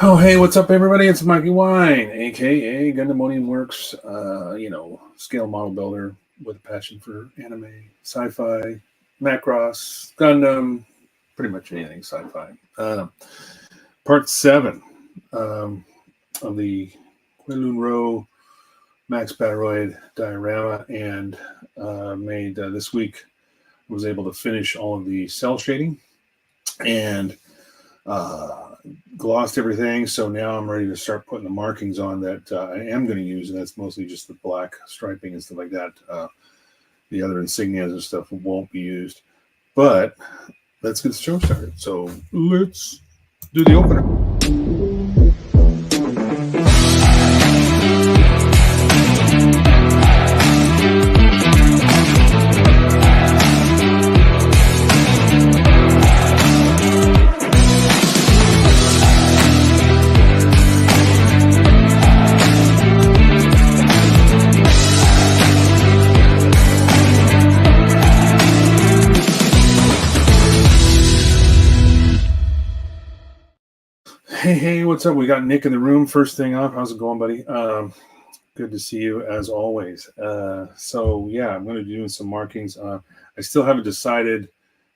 Oh, hey, what's up, everybody? It's Mikey Wine, aka Gundamonium Works, scale model builder with a passion for anime, sci-fi, Macross, Gundam, pretty much anything sci-fi. Part 7 of the Queadluun Rau Max Batteroid diorama, and made this week. Was able to finish all of the cell shading and glossed everything, so now I'm ready to start putting the markings on that I am going to use, and that's mostly just the black striping and stuff like that. The other insignias and stuff won't be used, but let's get the show started. So let's do the opener. Hey, what's up? We got Nick in the room. First thing off, how's it going, buddy? Good to see you as always. So yeah, I'm going to be doing some markings. I still haven't decided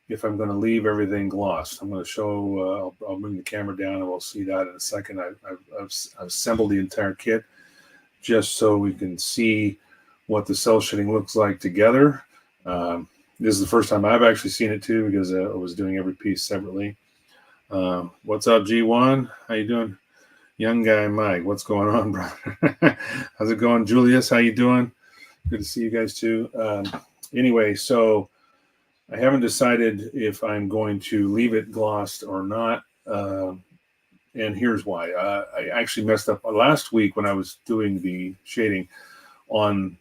if I'm going to leave everything glossed. I'm going to show. I'll bring the camera down, and we'll see that in a second. I've assembled the entire kit just so we can see what the cell shading looks like together. This is the first time I've actually seen it too, because I was doing every piece separately. What's up, G1? How you doing? Young guy Mike, what's going on, brother? How's it going, Julius? How you doing? Good to see you guys too. Anyway, so I haven't decided if I'm going to leave it glossed or not, and here's why. I actually messed up last week when I was doing the shading on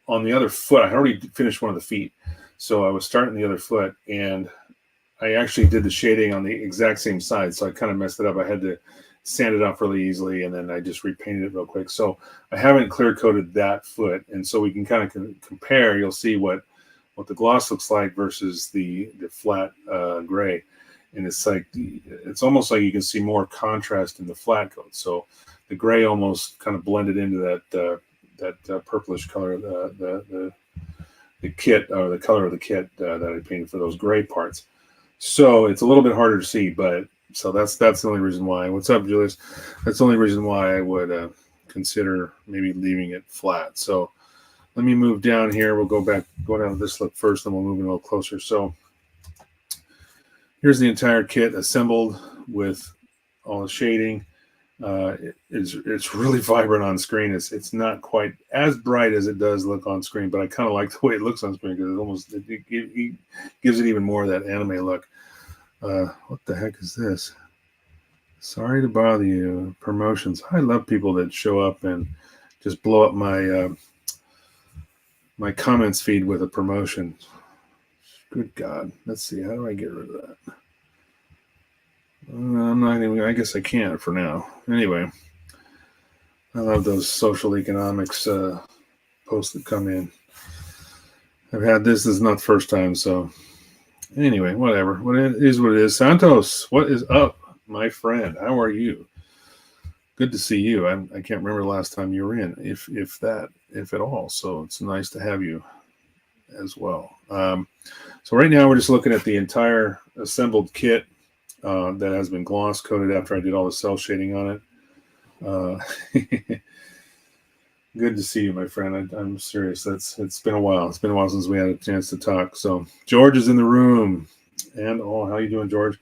the other foot. I already finished one of the feet, so I was starting the other foot, and I actually did the shading on the exact same side, so I kind of messed it up. I had to sand it off really easily, and then I just repainted it real quick. So I haven't clear coated that foot, and so we can kind of compare. You'll see what the gloss looks like versus the flat gray, and it's almost like you can see more contrast in the flat coat. So the gray almost kind of blended into that purplish color, the kit, or the color of the kit that I painted for those gray parts. So it's a little bit harder to see, but so that's the only reason why. What's up, Julius? That's the only reason why I would consider maybe leaving it flat. So let me move down here. We'll go down this look first, then we'll move in a little closer. So here's the entire kit assembled with all the shading. It's really vibrant on screen. It's not quite as bright as it does look on screen, but I kind of like the way it looks on screen, because it gives it even more of that anime look. What the heck is this? Sorry to bother you. Promotions. I love people that show up and just blow up my my comments feed with a promotion. Good God. Let's see. How do I get rid of that? I'm not even. I guess I can't for now. Anyway, I love those social economics posts that come in. I've had this. This is not the first time, so anyway, whatever. What it is, what it is. Santos, what is up, my friend? How are you? Good to see you. I can't remember the last time you were in, if at all. So it's nice to have you as well. So right now we're just looking at the entire assembled kit. That has been gloss coated after I did all the cell shading on it. Good to see you, my friend. I'm serious. It's been a while. It's been a while since we had a chance to talk. So George is in the room, and how you doing, George?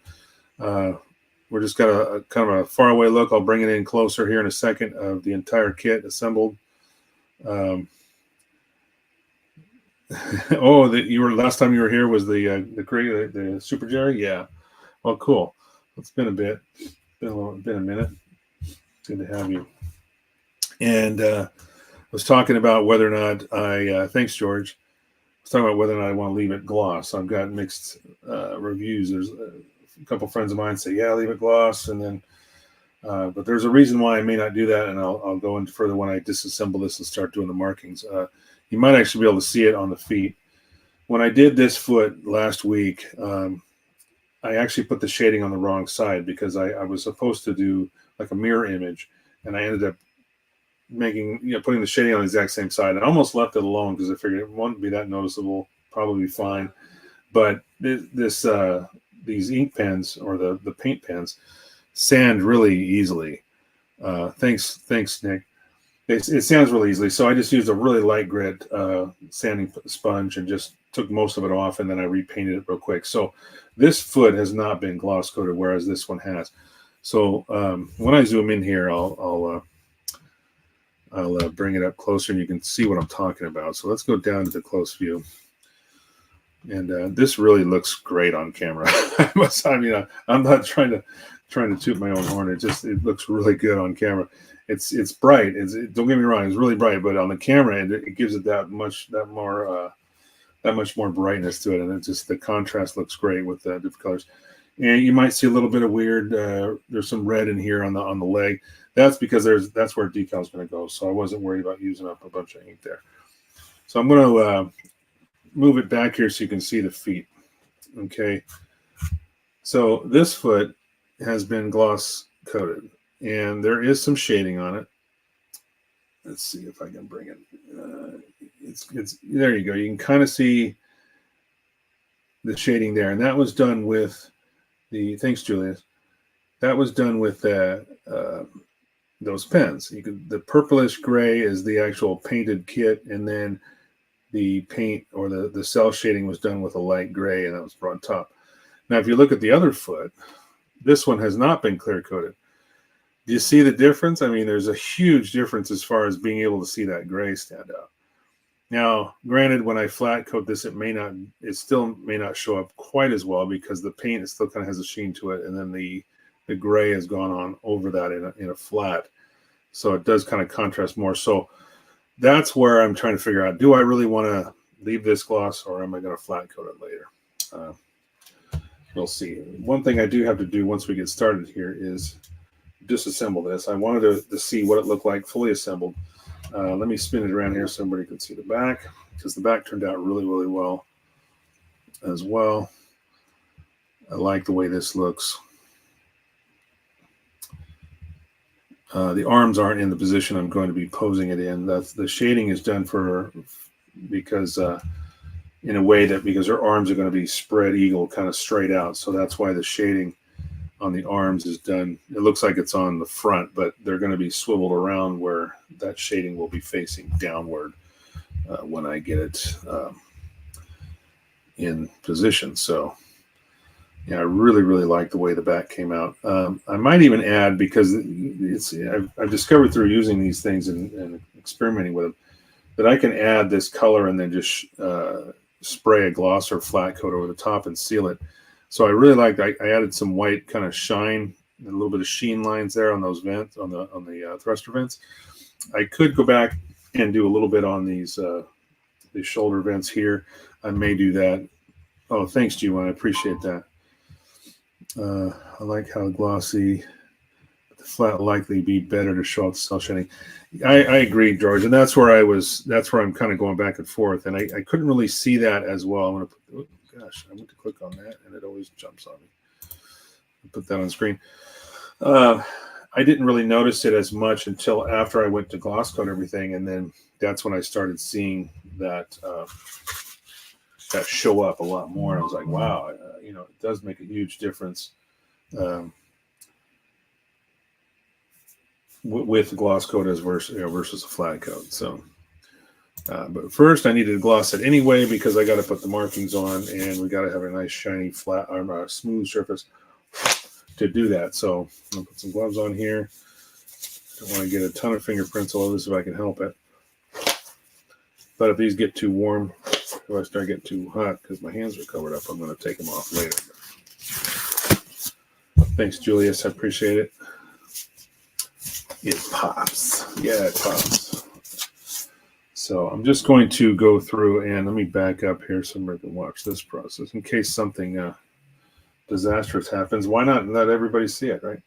We're just got a kind of a far away look. I'll bring it in closer here in a second of the entire kit assembled. Last time you were here was the Super Jerry, yeah. Well, cool. It's been a bit. Been a minute. Good to have you. And I was talking about whether or not thanks, George. I was talking about whether or not I want to leave it gloss. I've got mixed reviews. There's a couple friends of mine say, yeah, leave it gloss. And then, but there's a reason why I may not do that. And I'll go into further when I disassemble this and start doing the markings. You might actually be able to see it on the feet. When I did this foot last week, I actually put the shading on the wrong side because I was supposed to do like a mirror image, and I ended up putting the shading on the exact same side. I almost left it alone because I figured it wouldn't be that noticeable, probably be fine. But these ink pens or the paint pens sand really easily. Thanks, Nick. It sands really easily. So I just used a really light grit sanding sponge and just took most of it off, and then I repainted it real quick. So this foot has not been gloss coated, whereas this one has. So when I zoom in here, I'll bring it up closer and you can see what I'm talking about. So let's go down to the close view. And this really looks great on camera. I'm not trying to toot my own horn. It looks really good on camera. It's bright. Don't get me wrong, it's really bright, but on the camera it gives it that much more brightness to it, and the contrast looks great with the different colors. And you might see a little bit of weird. There's some red in here on the leg. That's because that's where decal is going to go. So I wasn't worried about using up a bunch of ink there. So I'm going to move it back here so you can see the feet. Okay. So this foot has been gloss coated, and there is some shading on it. Let's see if I can bring it. It's there. You go. You can kind of see the shading there, and that was done with thanks, Julius. That was done with those pens. The purplish gray is the actual painted kit, and then the paint or the cell shading was done with a light gray, and that was brought on top. Now, if you look at the other foot, this one has not been clear coated. Do you see the difference? I mean, there's a huge difference as far as being able to see that gray stand out. Now, granted, when I flat coat this, it still may not show up quite as well because the paint still kind of has a sheen to it, and then the gray has gone on over that in a flat, so it does kind of contrast more. So that's where I'm trying to figure out: do I really want to leave this gloss, or am I going to flat coat it later? We'll see. One thing I do have to do once we get started here is disassemble this. I wanted to see what it looked like fully assembled. Let me spin it around here so everybody can see the back, because the back turned out really, really well as well. I like the way this looks. The arms aren't in the position I'm going to be posing it in. The shading is done because in a way that because her arms are going to be spread eagle kind of straight out. So that's why the shading on the arms is done. It looks like it's on the front, but they're going to be swiveled around where that shading will be facing downward when I get it in position. So yeah, I really, really like the way the back came out. I might even add, because I've discovered through using these things and experimenting with them, that I can add this color and then just spray a gloss or flat coat over the top and seal it. So I really liked. I added some white kind of shine, a little bit of sheen lines there on those vents, on the thruster vents. I could go back and do a little bit on these shoulder vents here. I may do that. Oh, thanks, G1. I appreciate that. I like how glossy, but the flat likely be better to show off the cell shading. I agree, George, and that's where I'm kind of going back and forth, and I couldn't really see that as well. I'm gonna put, oh, gosh, I went to click on that and it always jumps on me. I'll put that on screen. I didn't really notice it as much until after I went to gloss coat everything, and then that's when I started seeing that that show up a lot more. And I was like, wow, it does make a huge difference with the gloss coat versus a flat coat. So, but first I needed to gloss it anyway because I got to put the markings on, and we got to have a nice shiny flat or smooth surface to do that. So I'm gonna put some gloves on here. Don't want to get a ton of fingerprints all over this if I can help it. But if these get too warm, if I start getting too hot because my hands are covered up, I'm going to take them off later. Thanks, Julius. I appreciate it. It pops. Yeah, it pops. So I'm just going to go through and let me back up here so everybody can watch this process in case something disastrous happens. Why not let everybody see it, right?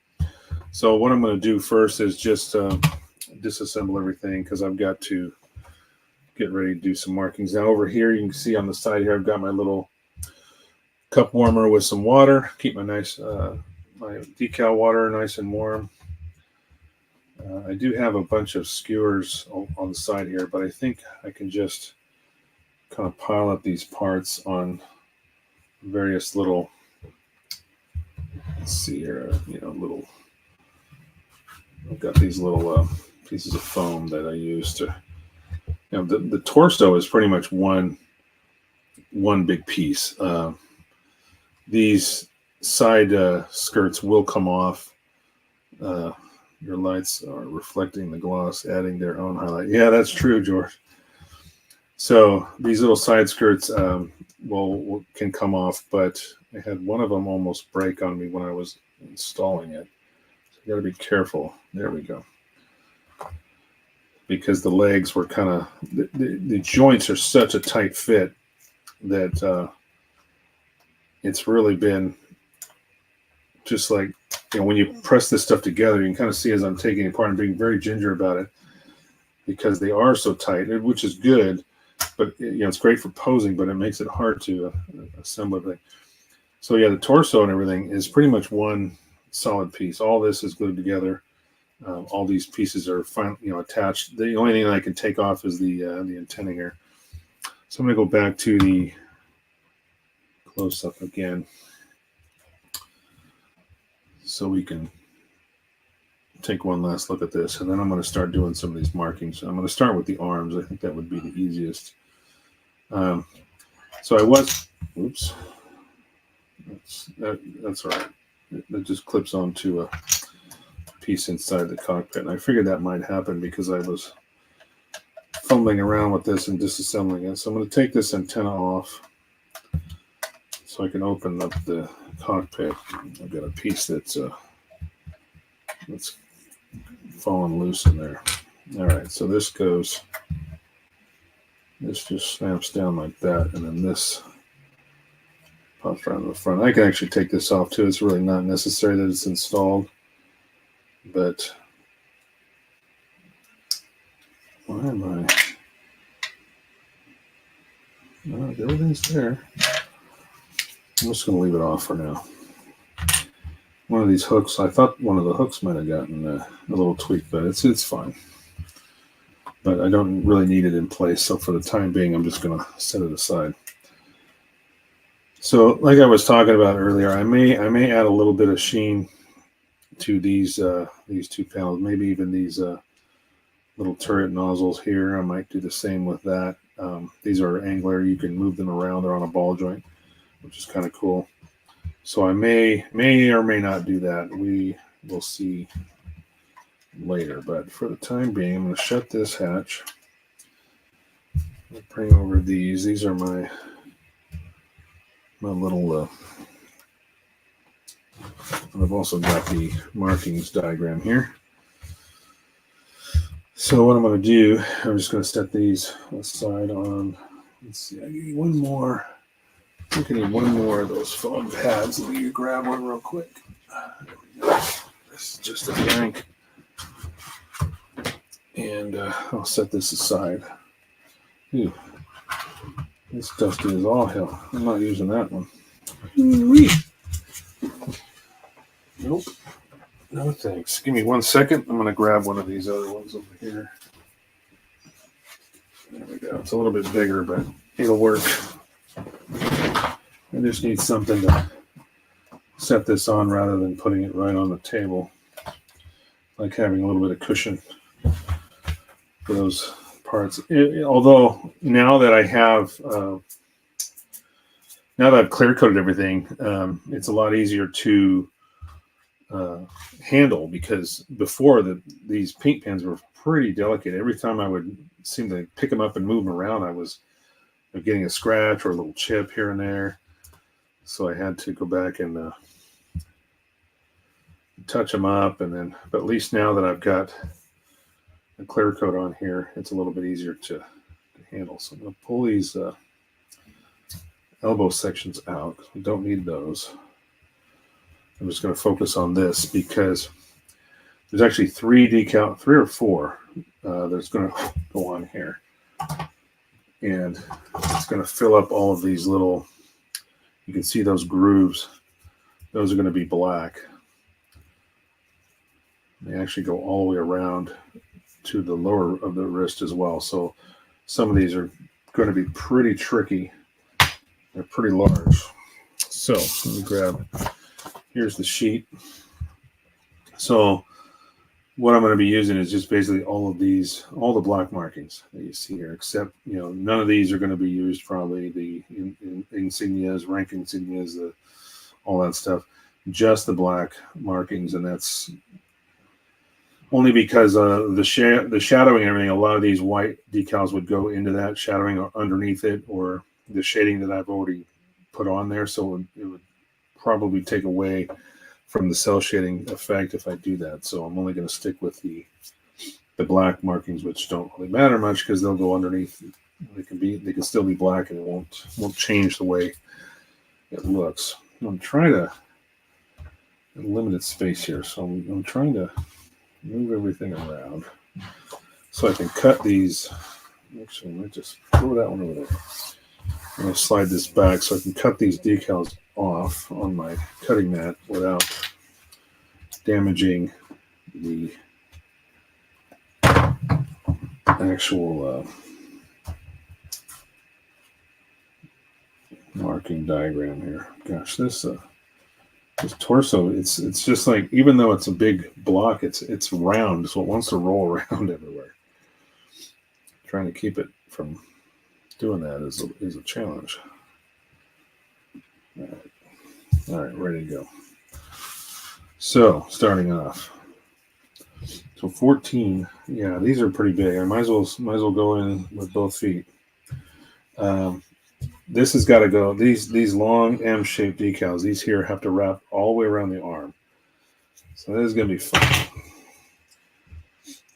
So what I'm going to do first is just disassemble everything because I've got to get ready to do some markings. Now over here, you can see on the side here, I've got my little Cup warmer with some water. Keep my my decal water nice and warm. I do have a bunch of skewers on the side here, but I think I can just kind of pile up these parts on various little, let's see here, little, I've got these little pieces of foam that I use to, the torso is pretty much one big piece. These side skirts will come off. Your lights are reflecting the gloss, adding their own highlight. Yeah, that's true, George. So these little side skirts can come off, but I had one of them almost break on me when I was installing it. So you got to be careful. There we go. Because the legs were kind of, the joints are such a tight fit that it's really been just like, when you press this stuff together, you can kind of see as I'm taking it apart and being very ginger about it because they are so tight, which is good, but it's great for posing, but it makes it hard to assemble everything. So yeah, the torso and everything is pretty much one solid piece. All this is glued together. All these pieces are finally, attached. The only thing I can take off is the antenna here. So I'm going to go back to the close-up again, so we can take one last look at this, and then I'm going to start doing some of these markings. I'm going to start with the arms. I think that would be the easiest. So I was, oops, that's all right. It just clips onto a piece inside the cockpit, and I figured that might happen because I was fumbling around with this and disassembling it. So I'm going to take this antenna off so I can open up the cockpit. I've got a piece that's fallen loose in there. All right, so this just snaps down like that, and then this pops around to the front. I can actually take this off too. It's really not necessary that it's installed, but why am I? No, everything's there. I'm just going to leave it off for now. One of these hooks, I thought one of the hooks might have gotten a little tweak, but it's fine. But I don't really need it in place, so for the time being, I'm just going to set it aside. So, like I was talking about earlier, I may add a little bit of sheen to these two panels, maybe even these little turret nozzles here. I might do the same with that. These are angular; you can move them around. They're on a ball joint, which is kind of cool. So I may or may not do that. We will see later. But for the time being, I'm going to shut this hatch. I'll bring over these. These are my little. I've also got the markings diagram here. So what I'm going to do, I'm just going to set these aside on. Let's see. I need one more. I think I need one more of those foam pads. Let me grab one real quick. There we go. This is just a blank. And I'll set this aside. Ooh, this dusty is all hell. I'm not using that one. Ooh-wee. Nope. No thanks. Give me 1 second. I'm going to grab one of these other ones over here. There we go. It's a little bit bigger, but it'll work. I just need something to set this on rather than putting it right on the table. Like having a little bit of cushion for those parts. Although now that I have, now that I've clear coated everything, it's a lot easier to handle, because before these paint pans were pretty delicate. Every time I would seem to pick them up and move them around, I was getting a scratch or a little chip here and there. So I had to go back and touch them up, and then, but at least now that I've got a clear coat on here, it's a little bit easier to handle. So I'm going to pull these elbow sections out because we don't need those. I'm just going to focus on this because there's actually three or four that's going to go on here. And it's going to fill up all of these little you can see those grooves. Those are going to be black. They actually go all the way around to the lower of the wrist as well. So some of these are going to be pretty tricky. They're pretty large. So let me grab, here's the sheet. So what I'm going to be using is just basically all of these, all the black markings that you see here, except, none of these are going to be used, probably the insignias, rank insignias, all that stuff. Just the black markings, and that's only because the shadowing and everything, a lot of these white decals would go into that shadowing or underneath it, or the shading that I've already put on there. So it would probably take away from the cell shading effect if I do that. So I'm only going to stick with the black markings, which don't really matter much because they'll go underneath. They can still be black, and it won't change the way it looks. I'm trying to limited space here, so I'm trying to move everything around so I can cut these. Actually, I might just throw that one over there. I'm going to slide this back so I can cut these decals off on my cutting mat without damaging the actual marking diagram here. Gosh, this torso, it's just like, even though it's a big block, it's round, so it wants to roll around everywhere. Trying to keep it from doing that is a challenge. All right, ready to go. So starting off, so 14. Yeah, these are pretty big. I might as well go in with both feet. This has got to go. These long M-shaped decals, these here have to wrap all the way around the arm. So this is going to be fun.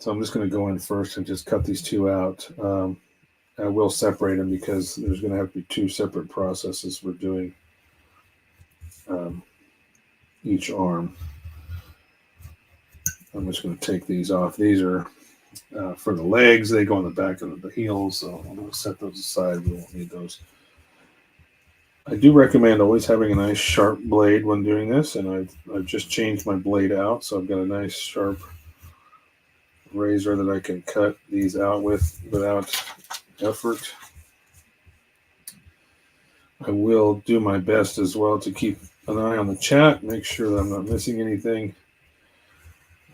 So I'm just going to go in first and just cut these two out. I will separate them because there's going to have to be two separate processes for doing each arm. I'm just going to take these off. These are for the legs. They go on the back of the heels, so I'm going to set those aside. We won't need those. I do recommend always having a nice sharp blade when doing this, and I've just changed my blade out, so I've got a nice sharp razor that I can cut these out with without effort. I will do my best as well to keep an eye on the chat, make sure that I'm not missing anything,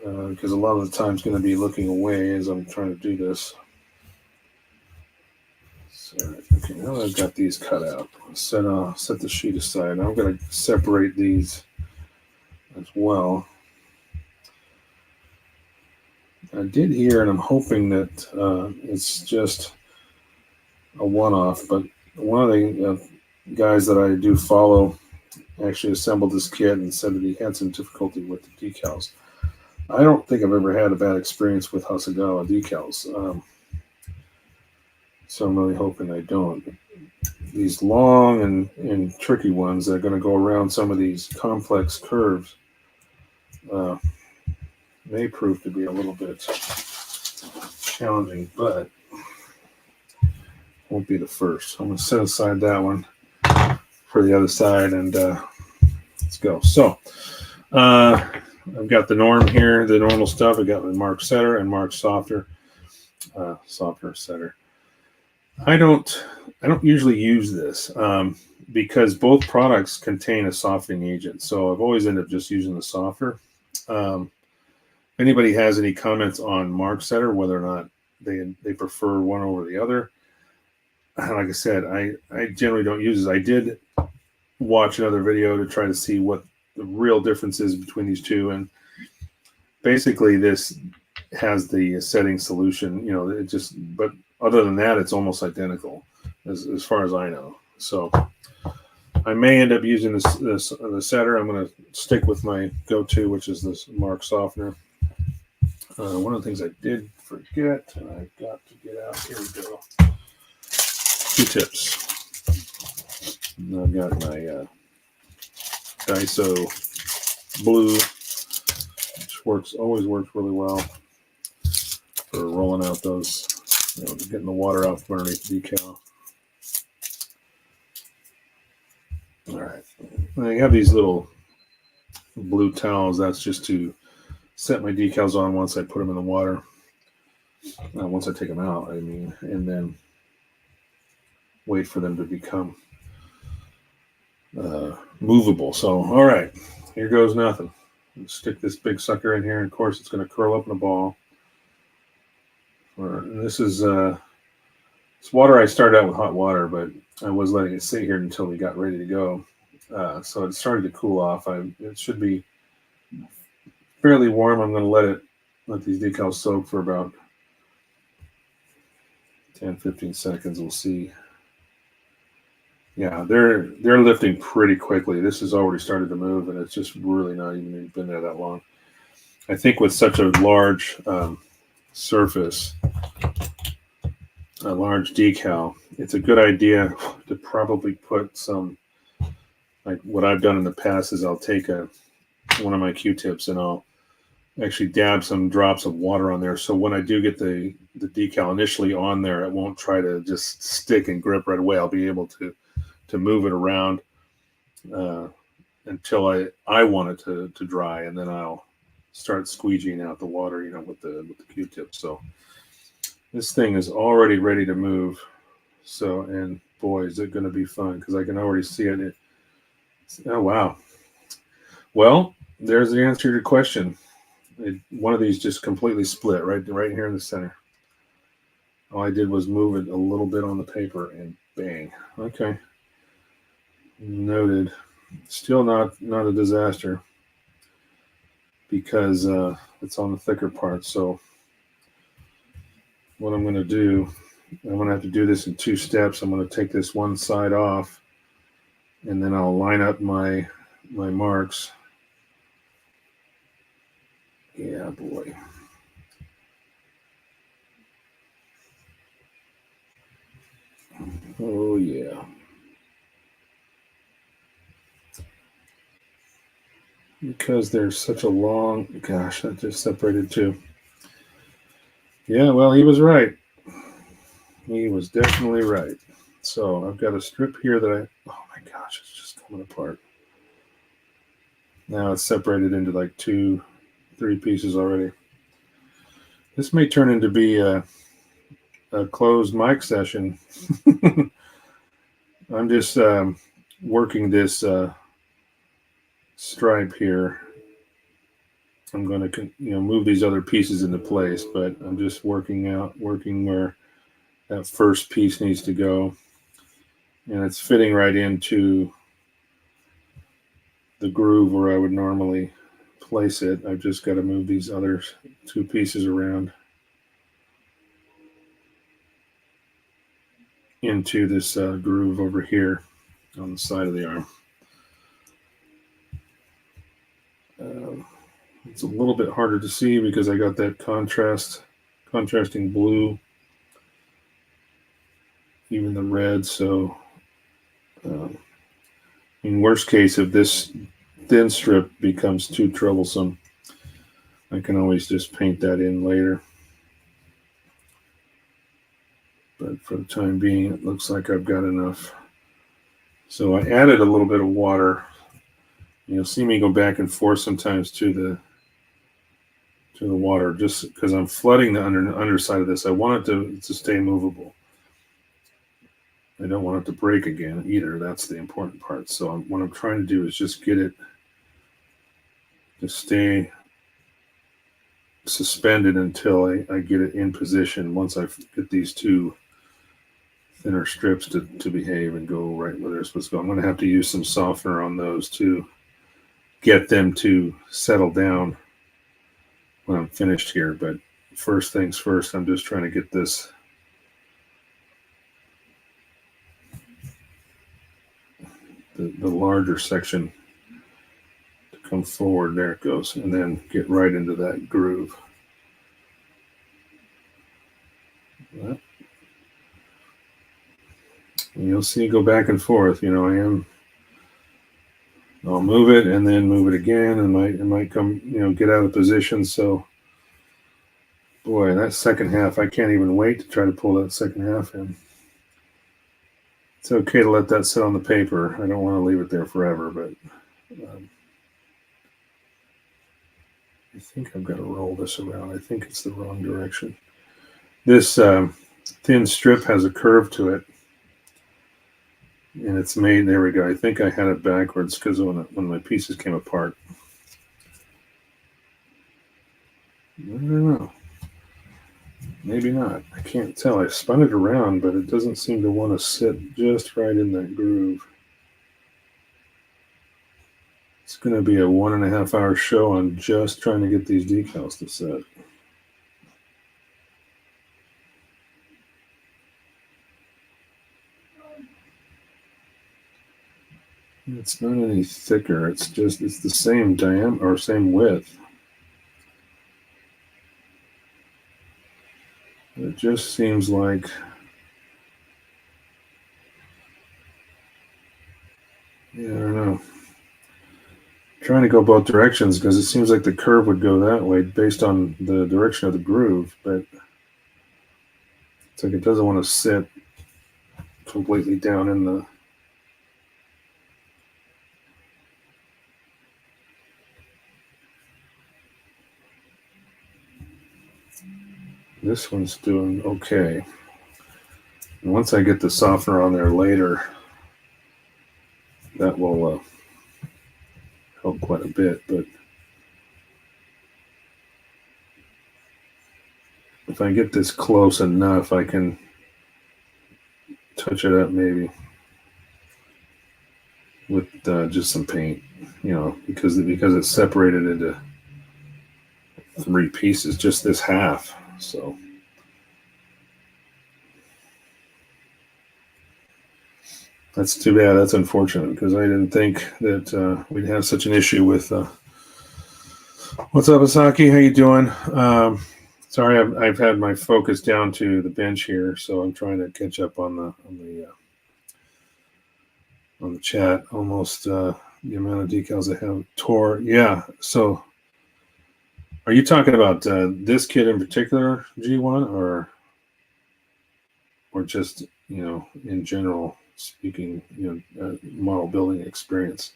because a lot of the time it's going to be looking away as I'm trying to do this. So, okay, now that I've got these cut out, set the sheet aside. Now I'm going to separate these as well. I did hear, and I'm hoping that it's just a one-off, but one of the guys that I do follow actually assembled this kit and said that he had some difficulty with the decals. I don't think I've ever had a bad experience with Hasegawa decals, so I'm really hoping I don't. These long and tricky ones that are going to go around some of these complex curves may prove to be a little bit challenging, but won't be the first. I'm going to set aside that one for the other side, and let's go. So I've got the norm here, the normal stuff. I got my Mark setter and Mark softener setter. I don't usually use this because both products contain a softening agent, so I've always ended up just using the softener. If anybody has any comments on Mark setter, whether or not they prefer one over the other, like I said, I generally don't use it. I did watch another video to try to see what the real difference is between these two, and basically this has the setting solution. But other than that, it's almost identical as far as I know. So I may end up using the setter. I'm going to stick with my go-to, which is this Mark softener. One of the things I did forget, and I've got to get out. Here we go. Q-tips. And I've got my Daiso blue, which always works really well for rolling out those, getting the water out from underneath the decal. All right. I have these little blue towels. That's just to set my decals on once I put them in the water. Once I take them out, I mean, and then wait for them to become movable. So, all right, here goes nothing. Stick this big sucker in here, and of course, it's going to curl up in a ball. This is it's water. I started out with hot water, but I was letting it sit here until we got ready to go. So it started to cool off. It should be fairly warm. I'm going to let these decals soak for about 10-15 seconds. We'll see. Yeah, they're lifting pretty quickly. This has already started to move, and it's just really not even been there that long. I think with such a large surface, a large decal, it's a good idea to probably put some, like what I've done in the past is I'll take one of my Q-tips and I'll actually dab some drops of water on there. So when I do get the decal initially on there, it won't try to just stick and grip right away. I'll be able to move it around until I want it to dry, and then I'll start squeegeeing out the water, with the Q-tip. So this thing is already ready to move. So, and boy, is it going to be fun because I can already see it. Oh, wow. Well, there's the answer to your question. One of these just completely split right here in the center. All I did was move it a little bit on the paper and bang. Okay. Noted. Still not a disaster because it's on the thicker part. So what I'm going to do, I'm going to have to do this in 2 steps. I'm going to take this one side off, and then I'll line up my marks. Yeah, boy. Oh, yeah. Because there's such a long, gosh, that just separated too. Yeah, well, he was right. He was definitely right. So I've got a strip here that oh my gosh, it's just coming apart. Now it's separated into like 2-3 pieces already. This may turn into be a closed mic session. I'm just working this stripe here. I'm going to move these other pieces into place, but I'm just working where that first piece needs to go, and it's fitting right into the groove where I would normally place it. I've just got to move these other 2 pieces around into this groove over here on the side of the arm. It's a little bit harder to see because I got that contrasting blue, even the red. So in worst case, if this thin strip becomes too troublesome, I can always just paint that in later. But for the time being, it looks like I've got enough. So I added a little bit of water. You'll see me go back and forth sometimes to the water, just because I'm flooding the underside of this. I want it to stay movable. I don't want it to break again either. That's the important part. So what I'm trying to do is just get it to stay suspended until I get it in position. Once I get these 2 thinner strips to behave and go right where they're supposed to go. I'm going to have to use some softener on those to get them to settle down when I'm finished here. But first things first, I'm just trying to get this the larger section to come forward. There it goes, and then get right into that groove. And you'll see go back and forth. I'll move it and then move it again, and it might come, get out of position. So, boy, that second half, I can't even wait to try to pull that second half in. It's okay to let that sit on the paper. I don't want to leave it there forever, but I think I've got to roll this around. I think it's the wrong direction. This thin strip has a curve to it, and it's made, there we go. I think I had it backwards because when my pieces came apart. I don't know. Maybe not. I can't tell. I spun it around, but it doesn't seem to want to sit just right in that groove. It's going to be a 1.5 hour show on just trying to get these decals to set. It's not any thicker. It's the same diameter or same width. It just seems like I don't know. I'm trying to go both directions because it seems like the curve would go that way based on the direction of the groove, but it's like it doesn't want to sit completely down in the. This one's doing okay. And once I get the softener on there later, that will help quite a bit. But if I get this close enough, I can touch it up maybe with just some paint, because it's separated into 3 pieces, just this half. So that's too bad. That's unfortunate because I didn't think that we'd have such an issue with. What's up, Asaki? How you doing? Sorry, I've had my focus down to the bench here, so I'm trying to catch up on the chat. Almost the amount of decals I have tore. Yeah. So, are you talking about this kit in particular, G1, or just in general speaking, model building experience?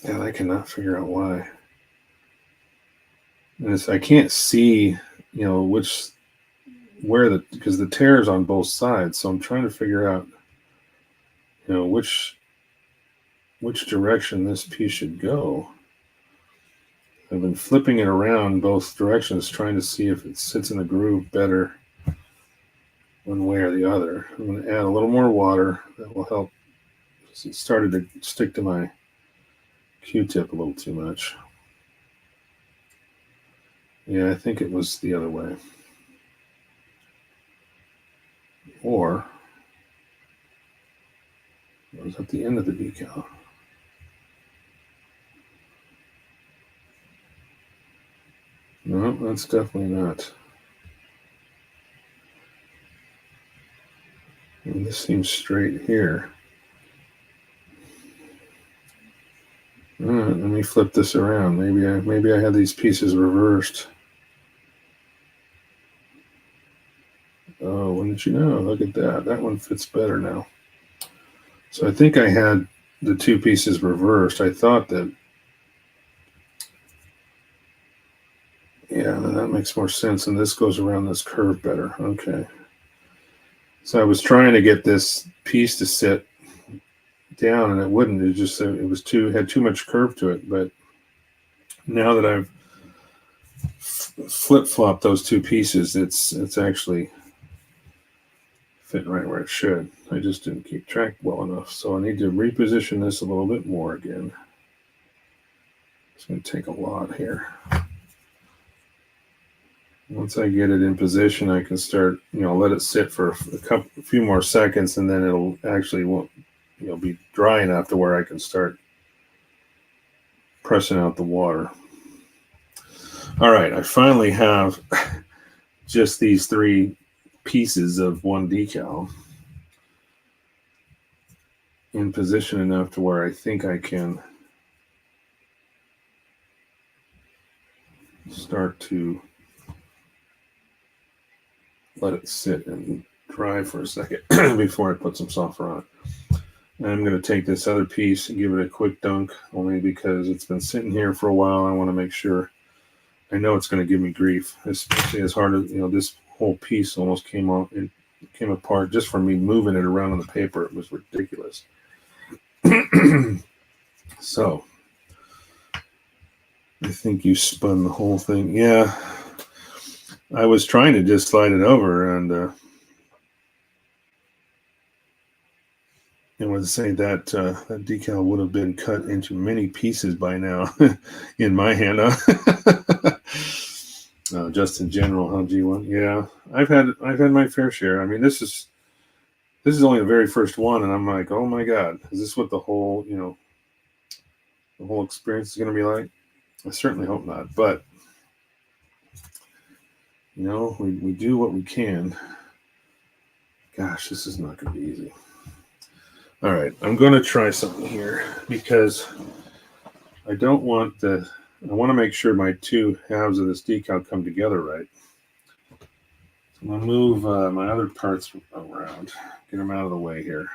And I cannot figure out why. And I can't see, because the tear's on both sides. So I'm trying to figure out, which direction this piece should go. I've been flipping it around both directions, trying to see if it sits in the groove better one way or the other. I'm going to add a little more water. That will help. It started to stick to my Q-tip a little too much. Yeah, I think it was the other way. Or it was at the end of the decal. No, that's definitely not. And this seems straight here. All right, let me flip this around. Maybe I had these pieces reversed. Oh, wouldn't you know? Look at that. That one fits better now. So I think I had the 2 pieces reversed. I thought that. Yeah, that makes more sense. And this goes around this curve better. Okay. So I was trying to get this piece to sit down, and it wouldn't. Had too much curve to it. But now that I've flip-flopped those 2 pieces, it's actually fitting right where it should. I just didn't keep track well enough. So I need to reposition this a little bit more again. It's going to take a lot here. Once I get it in position, I can start, let it sit for a few more seconds, and then it'll actually won't, be dry enough to where I can start pressing out the water. All right, I finally have just these 3 pieces of one decal in position enough to where I think I can start to let it sit and dry for a second before I put some sulfur on. And I'm going to take this other piece and give it a quick dunk, only because it's been sitting here for a while. I want to make sure. I know it's going to give me grief, especially as hard as, this whole piece almost came off. It came apart just from me moving it around on the paper. It was ridiculous. So I think you spun the whole thing. Yeah, I was trying to just slide it over, and I would say that that decal would have been cut into many pieces by now in my hand. Just in general, huh, G1? Yeah, I've had my fair share. I mean, this is only the very first one, and I'm like, oh my God, is this what the whole experience is going to be like? I certainly hope not, but we do what we can. Gosh, this is not going to be easy. All right, I'm going to try something here because I want to make sure my two halves of this decal come together right. So I'm going to move my other parts around, get them out of the way here.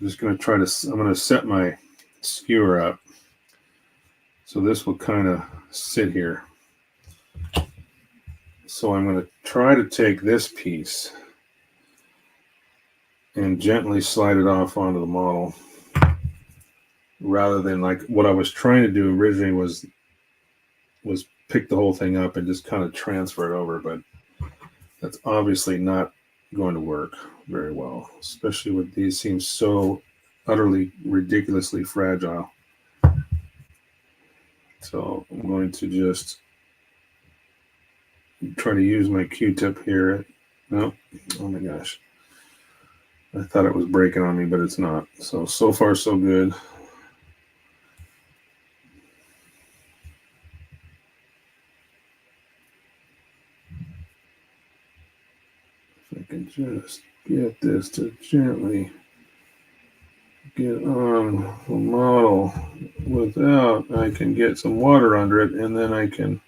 I'm just going to I'm going to set my skewer up so this will kind of sit here. So I'm going to try to take this piece and gently slide it off onto the model, rather than like what I was trying to do originally was pick the whole thing up and just kind of transfer it over, but that's obviously not going to work very well, especially with these seem so utterly ridiculously fragile. So I'm going to just try to use my Q-tip here. No, oh my gosh. I thought it was breaking on me, but it's not. So far, so good. If I can just get this to gently get on the model without, I can get some water under it, and then I can,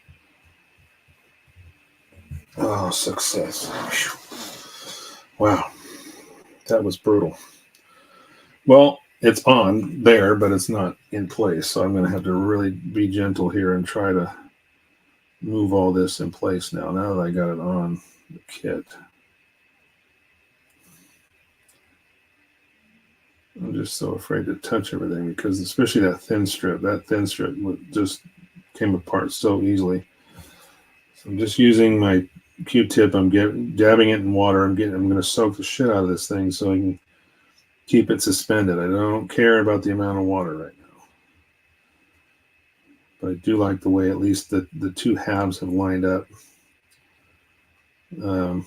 oh, success. Wow. That was brutal. Well, it's on there, but it's not in place. So I'm going to have to really be gentle here and try to move all this in place now that I got it on the kit. I'm just so afraid to touch everything because especially that thin strip just came apart so easily. So I'm just using my Q-tip. I'm dabbing it in water. I'm going to soak the shit out of this thing so I can keep it suspended. I don't care about the amount of water right now, but I do like the way at least the two halves have lined up. There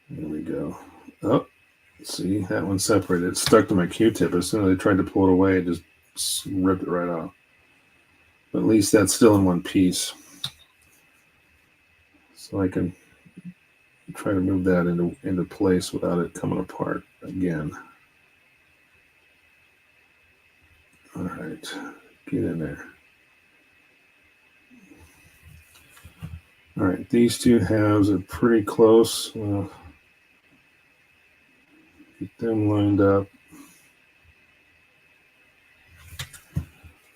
we go. Oh, see, that one separated. It stuck to my Q-tip. As soon as I tried to pull it away, it just ripped it right off. But at least that's still in one piece. So I can try to move that into place without it coming apart again. All right, get in there. All right, these two halves are pretty close. Get them lined up.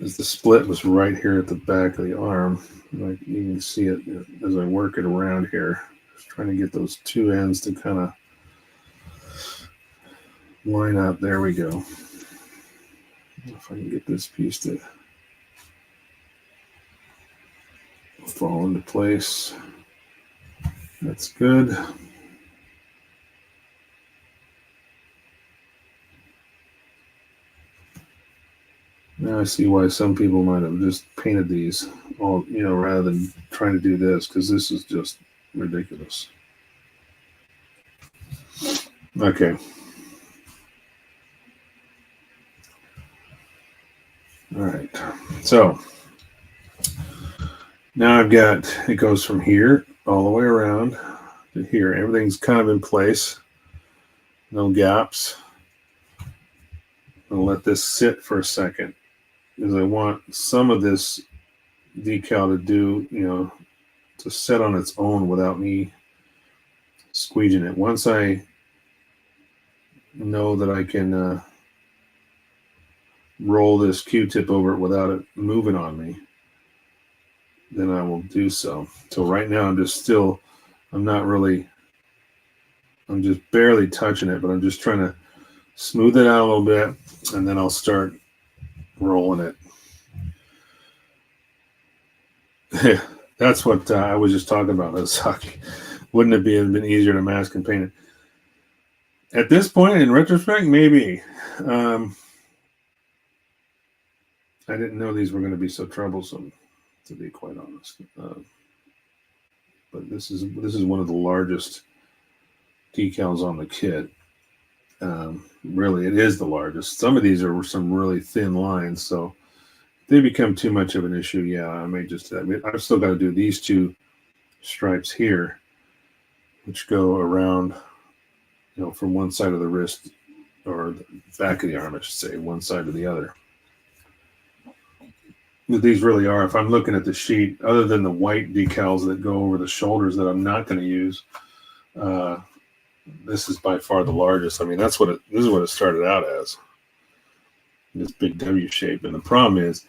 As the split was right here at the back of the arm. Like you can see it as I work it around here. Just trying to get those two ends to kind of line up. There we go. If I can get this piece to fall into place. That's good. Now I see why some people might have just painted these all, rather than trying to do this, because this is just ridiculous. Okay. All right. So now I've got, it goes from here all the way around to here. Everything's kind of in place. No gaps. I'll let this sit for a second because I want some of this decal to do, to set on its own without me squeegeing it. Once I know that I can roll this Q-tip over it without it moving on me, then I will do so. So right now I'm just barely touching it, but I'm just trying to smooth it out a little bit, and then I'll start rolling it. That's what I was just talking about. Wouldn't it been easier to mask and paint it? At this point, in retrospect, maybe. I didn't know these were going to be so troublesome, to be quite honest. But this is one of the largest decals on the kit. Really, it is the largest. Some of these are some really thin lines, so if they become too much of an issue, yeah, I may just. I've still got to do these two stripes here, which go around, from one side of the wrist or the back of the arm, I should say, one side to the other. But these really are, if I'm looking at the sheet, other than the white decals that go over the shoulders that I'm not going to use, this is by far the largest. I mean, this is what it started out as, this big W shape. And the problem is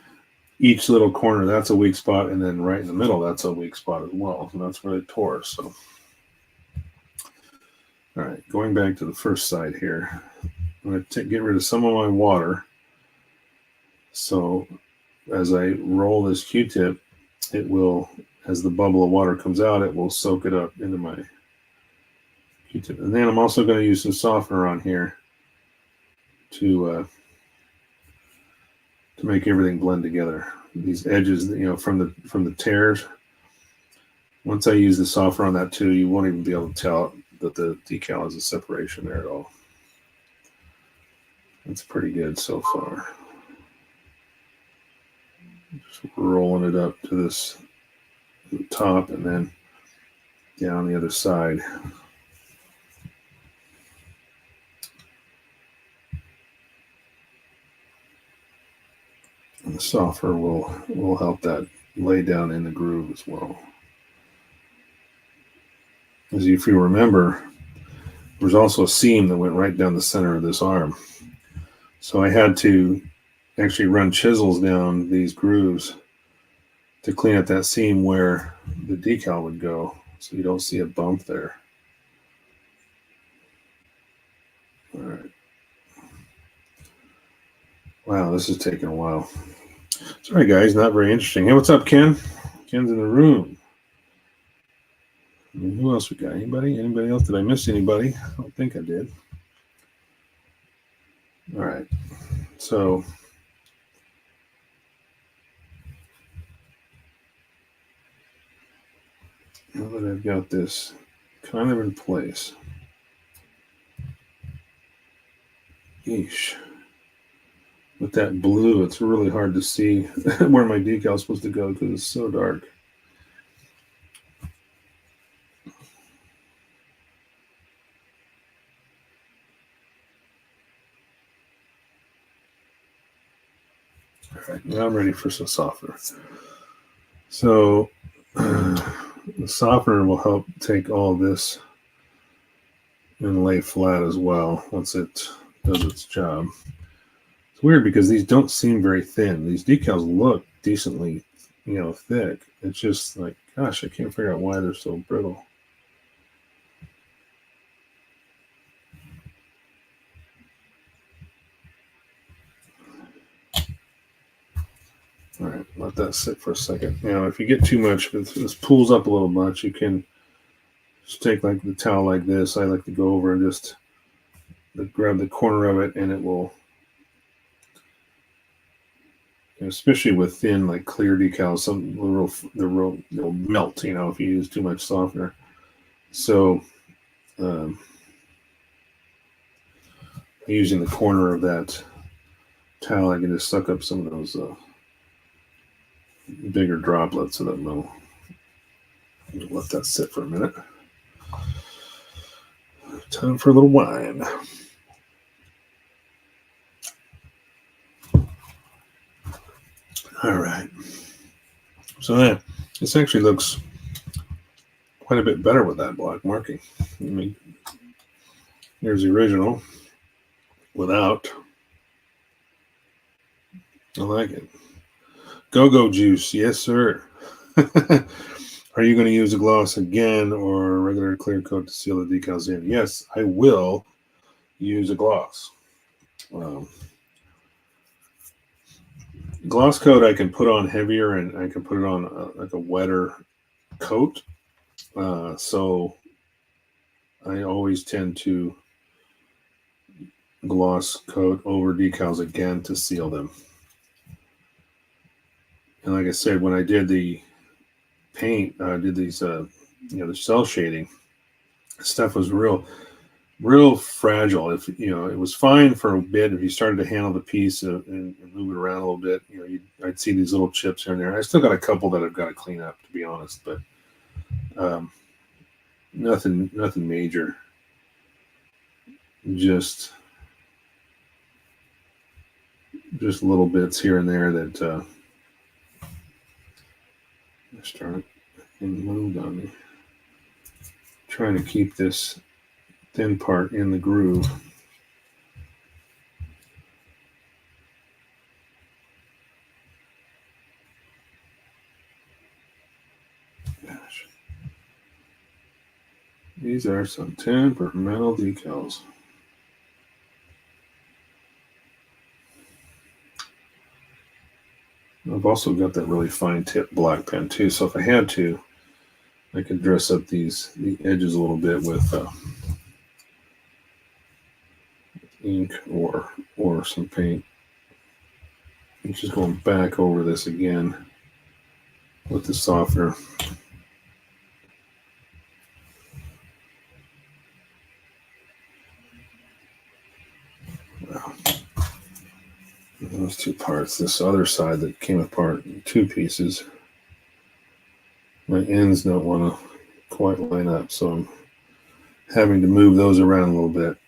each little corner, that's a weak spot, and then right in the middle, that's a weak spot as well. And that's where they tore. So, all right, going back to the first side here, I'm going to get rid of some of my water. So as I roll this Q-tip, it will, as the bubble of water comes out, it will soak it up into my Q-tip. And then I'm also going to use some softener on here to make everything blend together. These edges, from the tears. Once I use the softener on that too, you won't even be able to tell that the decal has a separation there at all. That's pretty good so far. Just rolling it up to the top and then down the other side. And the softener will help that lay down in the groove as well. As if you remember, there's also a seam that went right down the center of this arm. So I had to actually run chisels down these grooves to clean up that seam where the decal would go, so you don't see a bump there. All right. Wow, this is taking a while. Sorry, guys, not very interesting. Hey, what's up, Ken? Ken's in the room. Who else we got? Anybody? Anybody else? Did I miss anybody? I don't think I did. All right. So now that I've got this kind of in place, yeesh. With that blue, it's really hard to see where my decal is supposed to go because it's so dark. All right, now I'm ready for some softener. So the softener will help take all this and lay flat as well once it does its job. It's weird because these don't seem very thin. These decals look decently, thick. It's just like, gosh, I can't figure out why they're so brittle. All right, let that sit for a second. Now, if you get too much, if this pulls up a little much, you can just take like the towel like this. I like to go over and just grab the corner of it, and it will, especially with thin, like clear decals, they'll melt, if you use too much softener. So, using the corner of that towel, I can just suck up some of those bigger droplets of that metal. Let that sit for a minute. Time for a little wine. All right. So this actually looks quite a bit better with that black marking. I mean, here's the original without. I like it. Go-Go Juice, yes, sir. Are you going to use a gloss again or a regular clear coat to seal the decals in? Yes, I will use a gloss. Gloss coat I can put on heavier, and I can put it on like a wetter coat. So I always tend to gloss coat over decals again to seal them. And like I said, when I did the paint, I did these, the cell shading, stuff was real fragile. If it was fine for a bit. If you started to handle the piece and move it around a little bit, I'd see these little chips here and there. I still got a couple that I've got to clean up, to be honest, but nothing major. Just little bits here and there that start and moved on me. Trying to keep this thin part in the groove. Gosh. These are some temperamental decals. I've also got that really fine tip black pen too, so if I had to, I could dress up the edges a little bit with ink or some paint. I'm just going back over this again with the softener. Wow. Those two parts, this other side that came apart in two pieces, my ends don't want to quite line up, so I'm having to move those around a little bit.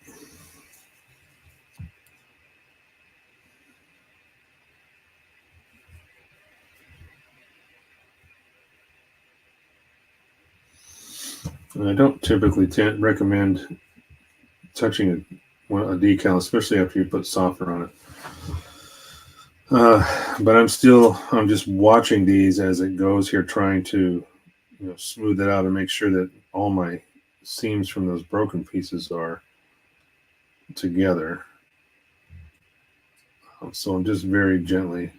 And I don't typically recommend touching a decal, especially after you put softener on it. But I'm just watching these as it goes here, trying to smooth it out and make sure that all my seams from those broken pieces are together. So I'm just very gently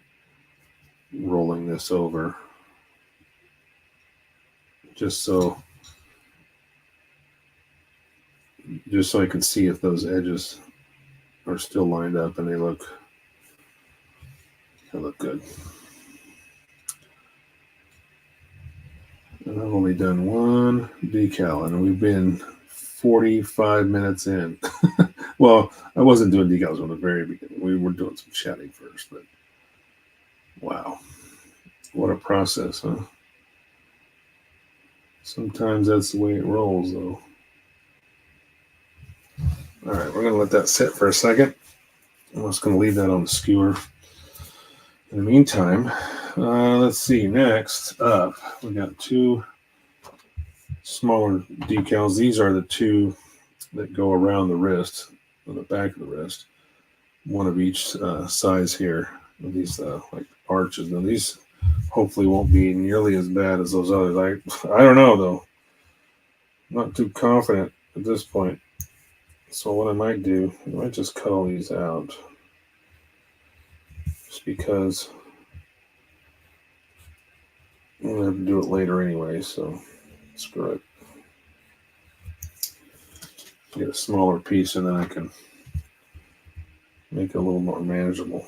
rolling this over, just so I can see if those edges are still lined up and they look good. And I've only done one decal, and we've been 45 minutes in. Well, I wasn't doing decals from the very beginning. We were doing some chatting first, but wow, what a process, huh? Sometimes that's the way it rolls, though. All right, we're going to let that sit for a second. I'm just going to leave that on the skewer. In the meantime, let's see. Next up, we got two smaller decals. These are the two that go around the wrist, on the back of the wrist. One of each size here. These like arches. Now these hopefully won't be nearly as bad as those others. I don't know though. I'm not too confident at this point. So what I might do, I might just cut all these out. Just because I'm going to have to do it later anyway, so screw it. Get a smaller piece and then I can make it a little more manageable.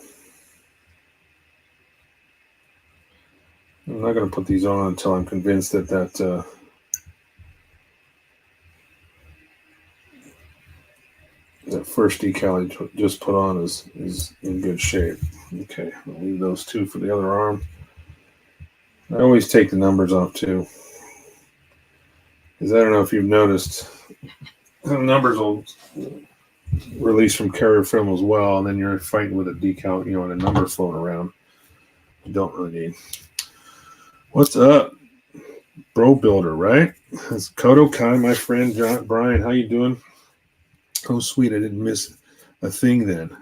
I'm not going to put these on until I'm convinced that that first decal I just put on is in good shape. Okay, I'll leave those two for the other arm. I always take the numbers off too, because I don't know if you've noticed, the numbers will release from carrier film as well, and then you're fighting with a decal, and a number floating around. You don't really need. What's up, Bro Builder, right? That's Kodo Kai, my friend Brian. How you doing? Oh, sweet. I didn't miss a thing then.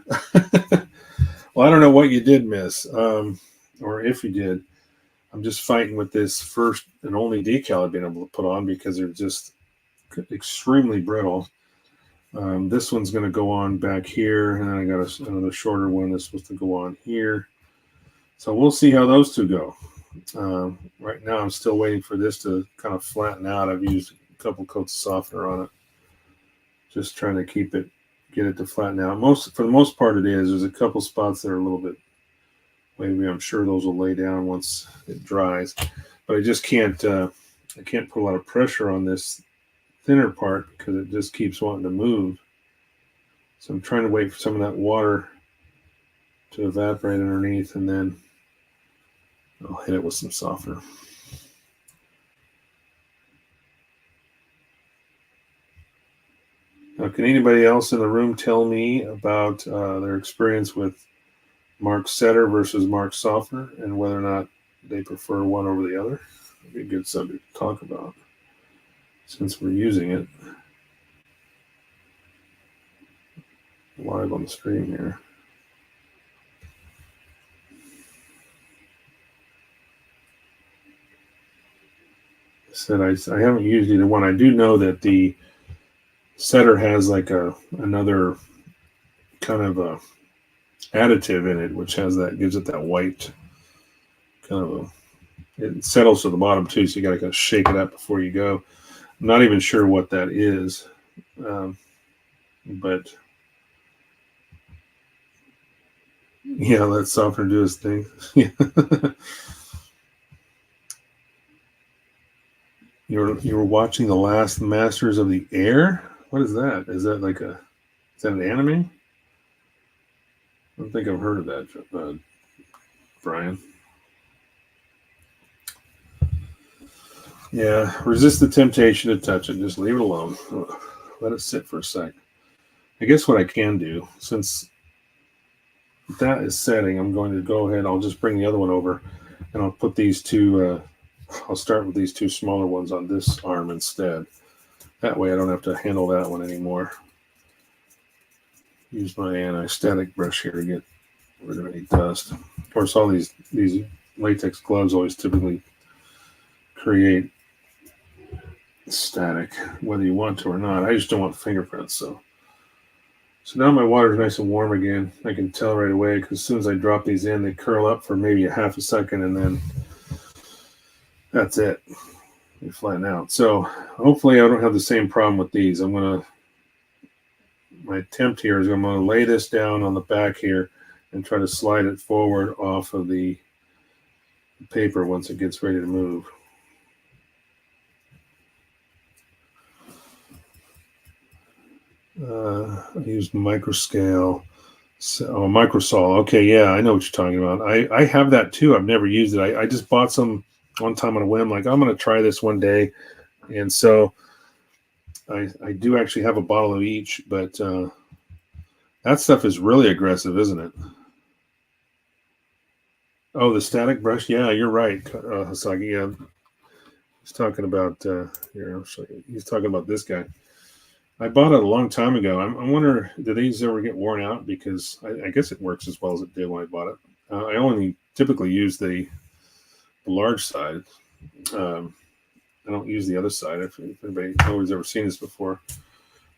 Well, I don't know what you did miss, or if you did. I'm just fighting with this first and only decal I've been able to put on because they're just extremely brittle. This one's going to go on back here, and then I got another shorter one that's supposed to go on here. So we'll see how those two go. Right now, I'm still waiting for this to kind of flatten out. I've used a couple coats of softener on it, just trying to get it to flatten out. For the most part, it is. There's a couple spots that are a little bit wavy. I'm sure those will lay down once it dries, but I just can't. I can't put a lot of pressure on this thinner part because it just keeps wanting to move. So I'm trying to wait for some of that water to evaporate underneath, and then I'll hit it with some softener. Now, can anybody else in the room tell me about their experience with Mark Setter versus Mark Softener and whether or not they prefer one over the other? That'd be a good subject to talk about since we're using it live on the stream here. I said I haven't used either one. I do know that the Setter has like another kind of a additive in it, which gives it that white kind of it settles to the bottom too, so you got to kind of shake it up before you go. I'm not even sure what that is, but yeah, let softener do his thing. You were watching The Last Masters of the Air? What is that? Is that an anime? I don't think I've heard of that, Brian. Yeah, resist the temptation to touch it. Just leave it alone. Let it sit for a sec. I guess what I can do, since that is setting, I'm going to go ahead. I'll just bring the other one over, and I'll put these two. I'll start with these two smaller ones on this arm instead. That way I don't have to handle that one anymore. Use my anti-static brush here to get rid of any dust. Of course, all these latex gloves always typically create static, whether you want to or not. I just don't want fingerprints. So now my water is nice and warm again. I can tell right away because as soon as I drop these in, they curl up for maybe a half a second, and then that's it. They flatten out. So hopefully I don't have the same problem with these. My attempt here is I'm going to lay this down on the back here and try to slide it forward off of the paper once it gets ready to move. I used microscale. Microsol. Okay, yeah, I know what you're talking about. I have that too. I've never used it. I just bought some one time on a whim. Like, I'm going to try this one day. And so I do actually have a bottle of each, but that stuff is really aggressive, isn't it? Oh, the static brush. Yeah, you're right. Hasagi. Yeah. He's talking about here. I'll show you. He's talking about this guy. I bought it a long time ago. I wonder, do these ever get worn out? Because I guess it works as well as it did when I bought it. I only typically use the large side. I don't use the other side. If nobody's ever seen this before,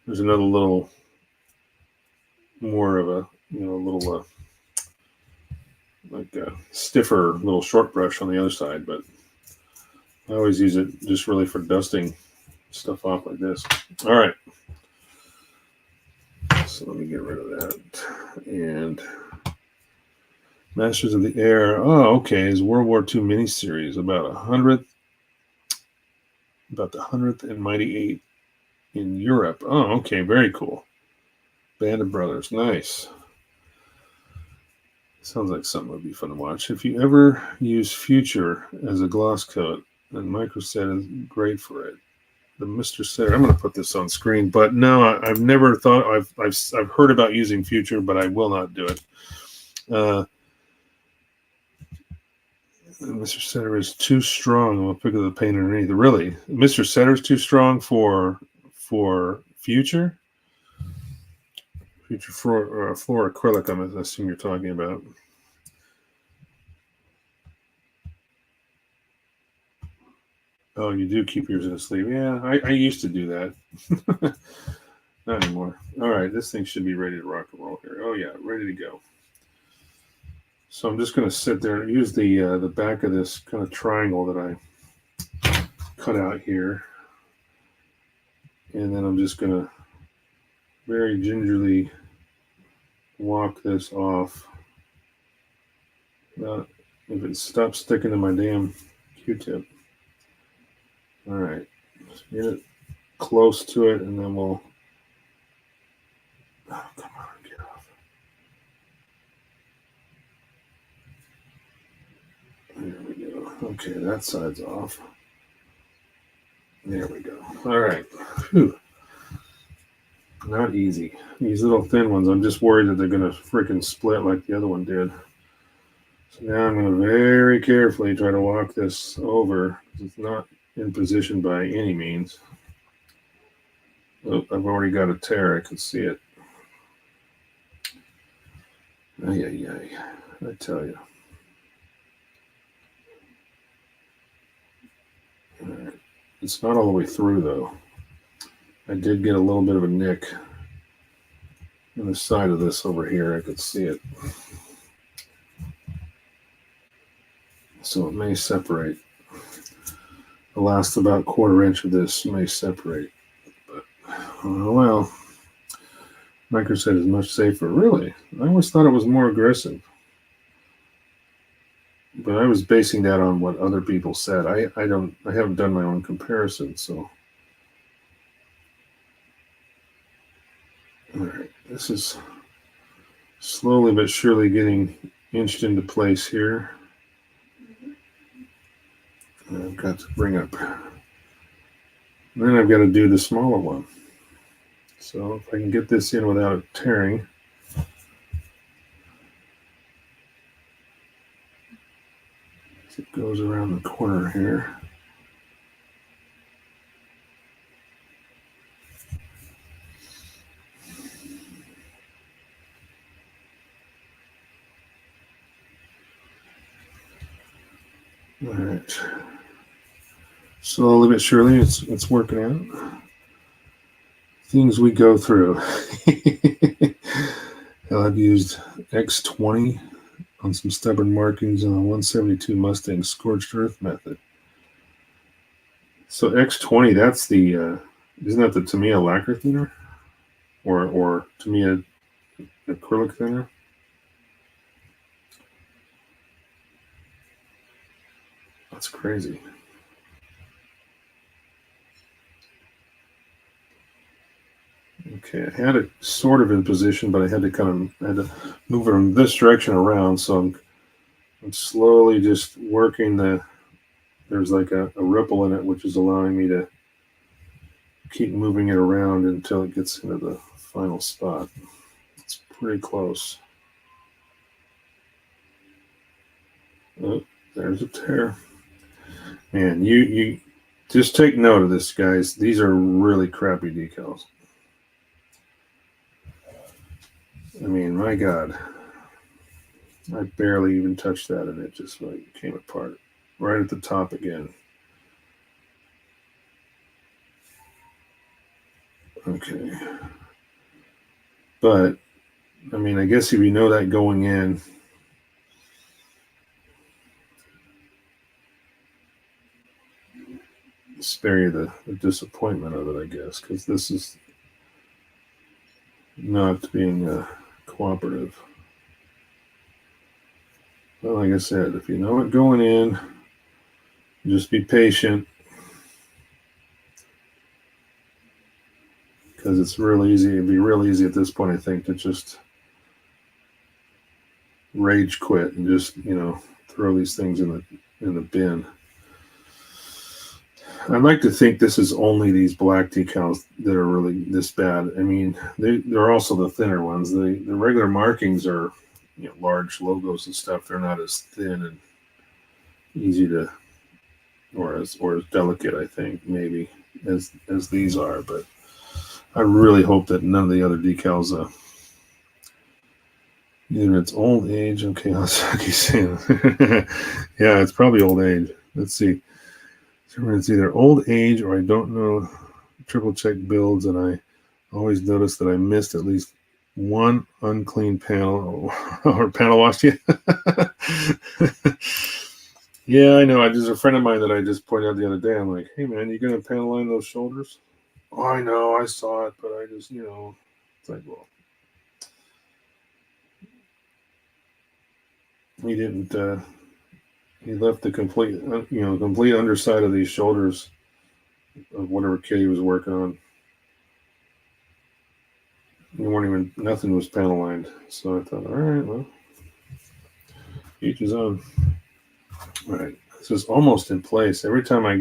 there's another little more of a little like a stiffer little short brush on the other side, but I always use it just really for dusting stuff off like this. All right. So let me get rid of that. And Masters of the Air. Oh, okay. Is World War II miniseries about the 100th and Mighty 8 in Europe. Oh, okay. Very cool. Band of Brothers. Nice. Sounds like something would be fun to watch. If you ever use Future as a gloss coat, then Microset is great for it. The Mr. Setter. I'm going to put this on screen, but no, I've never thought. I've heard about using Future, but I will not do it. Mr. Setter is too strong. I'll pick up the paint underneath. Really, Mr. Setter is too strong for future floor acrylic. I'm assuming you're talking about. Oh, you do keep yours in a sleeve. Yeah, I used to do that. Not anymore. All right, this thing should be ready to rock and roll here. Oh yeah, ready to go. So I'm just going to sit there and use the back of this kind of triangle that I cut out here. And then I'm just going to very gingerly walk this off. If it stops sticking to my damn Q-tip. All right, let's get it close to it, and then we'll. Oh, come on, get off. There we go. Okay, that side's off. There we go. All right. Whew. Not easy. These little thin ones, I'm just worried that they're going to freaking split like the other one did. So now I'm going to very carefully try to walk this over. It's not in position by any means. Oh, I've already got a tear. I can see it. Ay, ay, ay. I tell you. All right. It's not all the way through, though. I did get a little bit of a nick in the side of this over here. I could see it. So it may separate. The last about 1/4 inch of this may separate. But, oh well. Micro said is much safer. Really? I always thought it was more aggressive. But I was basing that on what other people said. I haven't done my own comparison, so. All right, this is slowly but surely getting inched into place here. And I've got to bring up. And then I've got to do the smaller one. So if I can get this in without it tearing. It goes around the corner here. All right. Slowly but surely, it's working out. Things we go through. I've used X20 on some stubborn markings on the 172 Mustang scorched earth method. So X20, that's the isn't that the Tamiya lacquer thinner, or Tamiya acrylic thinner? That's crazy. Okay, I had it sort of in position, but I had to move it from this direction around. So I'm slowly just working there's like a ripple in it, which is allowing me to keep moving it around until it gets into the final spot. It's pretty close. Oh, there's a tear. Man, you just take note of this, guys. These are really crappy decals. I mean, my God. I barely even touched that, and it just like came apart right at the top again. Okay. But, I mean, I guess if you know that going in, spare you the disappointment of it, I guess, because this is not being cooperative. But like I said, if you know it going in, just be patient, because it's real easy. It'd be real easy at this point, I think, to just rage quit and just throw these things in the bin. I'd like to think this is only these black decals that are really this bad. I mean, they're also the thinner ones. The regular markings are large logos and stuff. They're not as thin, and easy to, or as delicate, I think, maybe as these are. But I really hope that none of the other decals, either it's old age. Okay, keep saying. Yeah, it's probably old age. Let's see. So it's either old age or I don't know. Triple check builds, and I always notice that I missed at least one unclean panel or panel wash. Yeah. Yeah, I know. There's a friend of mine that I just pointed out the other day. I'm like, hey man, you gonna panel line those shoulders? Oh, I know, I saw it, but I just, it's like, well, he didn't. He left the complete, complete underside of these shoulders of whatever kit he was working on. Nothing was panel lined. So I thought, all right, well, each his own. All right, this is almost in place. Every time I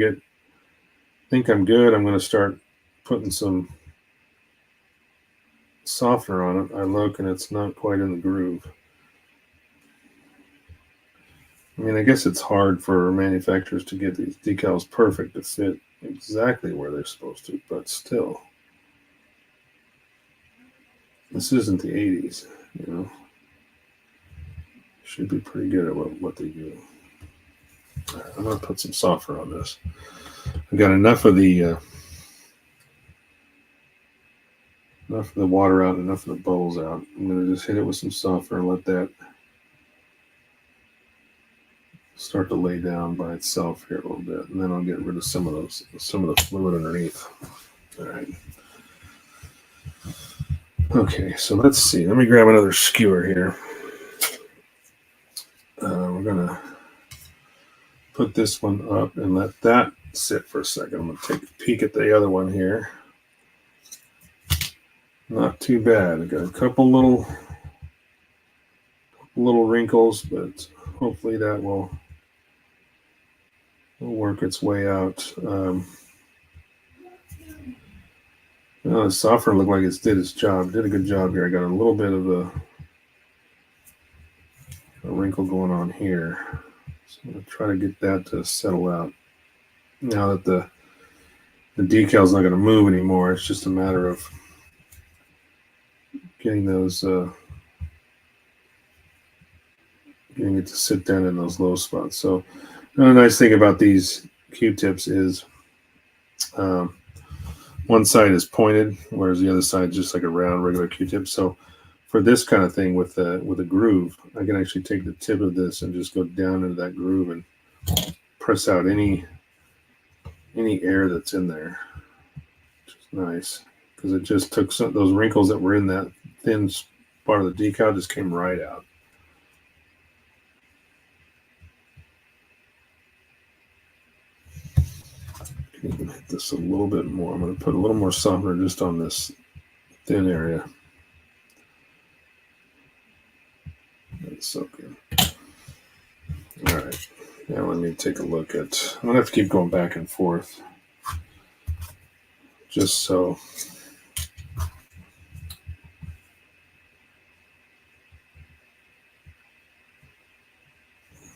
think I'm good, I'm going to start putting some softener on it. I look and it's not quite in the groove. I mean, I guess it's hard for manufacturers to get these decals perfect to fit exactly where they're supposed to, but still, this isn't the 80s, Should be pretty good at what they do. All right, I'm going to put some softener on this. I got enough of the water out, enough of the bubbles out. I'm going to just hit it with some softener and let that start to lay down by itself here a little bit, and then I'll get rid of some of the fluid underneath. All right. Okay, so let's see. Let me grab another skewer here. We're gonna put this one up and let that sit for a second. I'm gonna take a peek at the other one here. Not too bad. I got a couple little wrinkles, but hopefully that will work its way out. The softener looked like it did its job. Did a good job here. I got a little bit of a wrinkle going on here. So I'm going to try to get that to settle out. Now that the decal's not going to move anymore, it's just a matter of getting those, getting it to sit down in those low spots. So another nice thing about these Q-tips is one side is pointed, whereas the other side is just like a round regular Q-tip. So for this kind of thing with a groove, I can actually take the tip of this and just go down into that groove and press out any air that's in there, which is nice because it just took those wrinkles that were in that thin part of the decal just came right out. I can hit this a little bit more. I'm going to put a little more softener just on this thin area. That's so good. All right. Now let me take a look at. I'm going to have to keep going back and forth just so.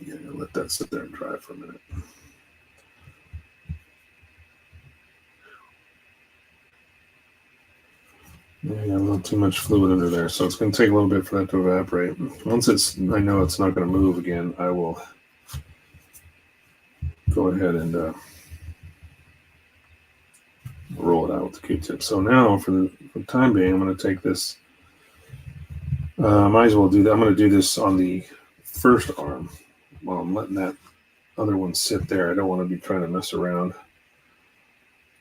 Yeah, let that sit there and dry for a minute. Yeah, I got a little too much fluid under there, so it's going to take a little bit for that to evaporate. Once I know it's not going to move again, I will go ahead and roll it out with the Q-tip. So now, for the time being, I'm going to take this. Might as well do that. I'm going to do this on the first arm while I'm letting that other one sit there. I don't want to be trying to mess around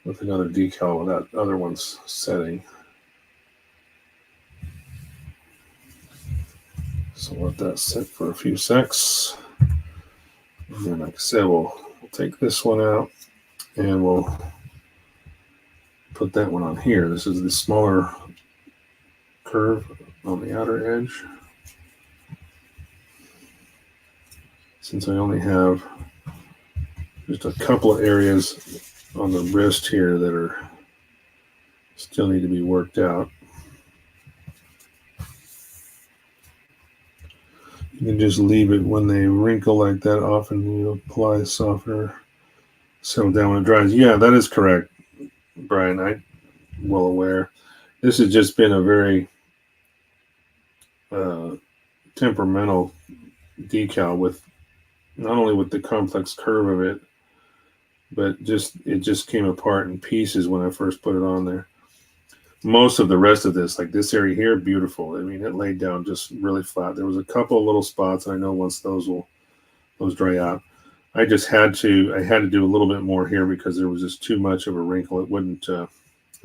with another decal without other one's setting. So let that sit for a few secs. And then, like I said, we'll take this one out and we'll put that one on here. This is the smaller curve on the outer edge. Since I only have just a couple of areas on the wrist here that are still need to be worked out. You can just leave it when they wrinkle like that. Often you apply softener, settle down when it dries. Yeah, that is correct, Brian. I'm well aware. This has just been a very temperamental decal with not only with the complex curve of it, but it just came apart in pieces when I first put it on there. Most of the rest of this, like this area here, beautiful. I mean, it laid down just really flat. There was a couple of little spots, and I know once those dry out, I had to do a little bit more here because there was just too much of a wrinkle. It wouldn't. It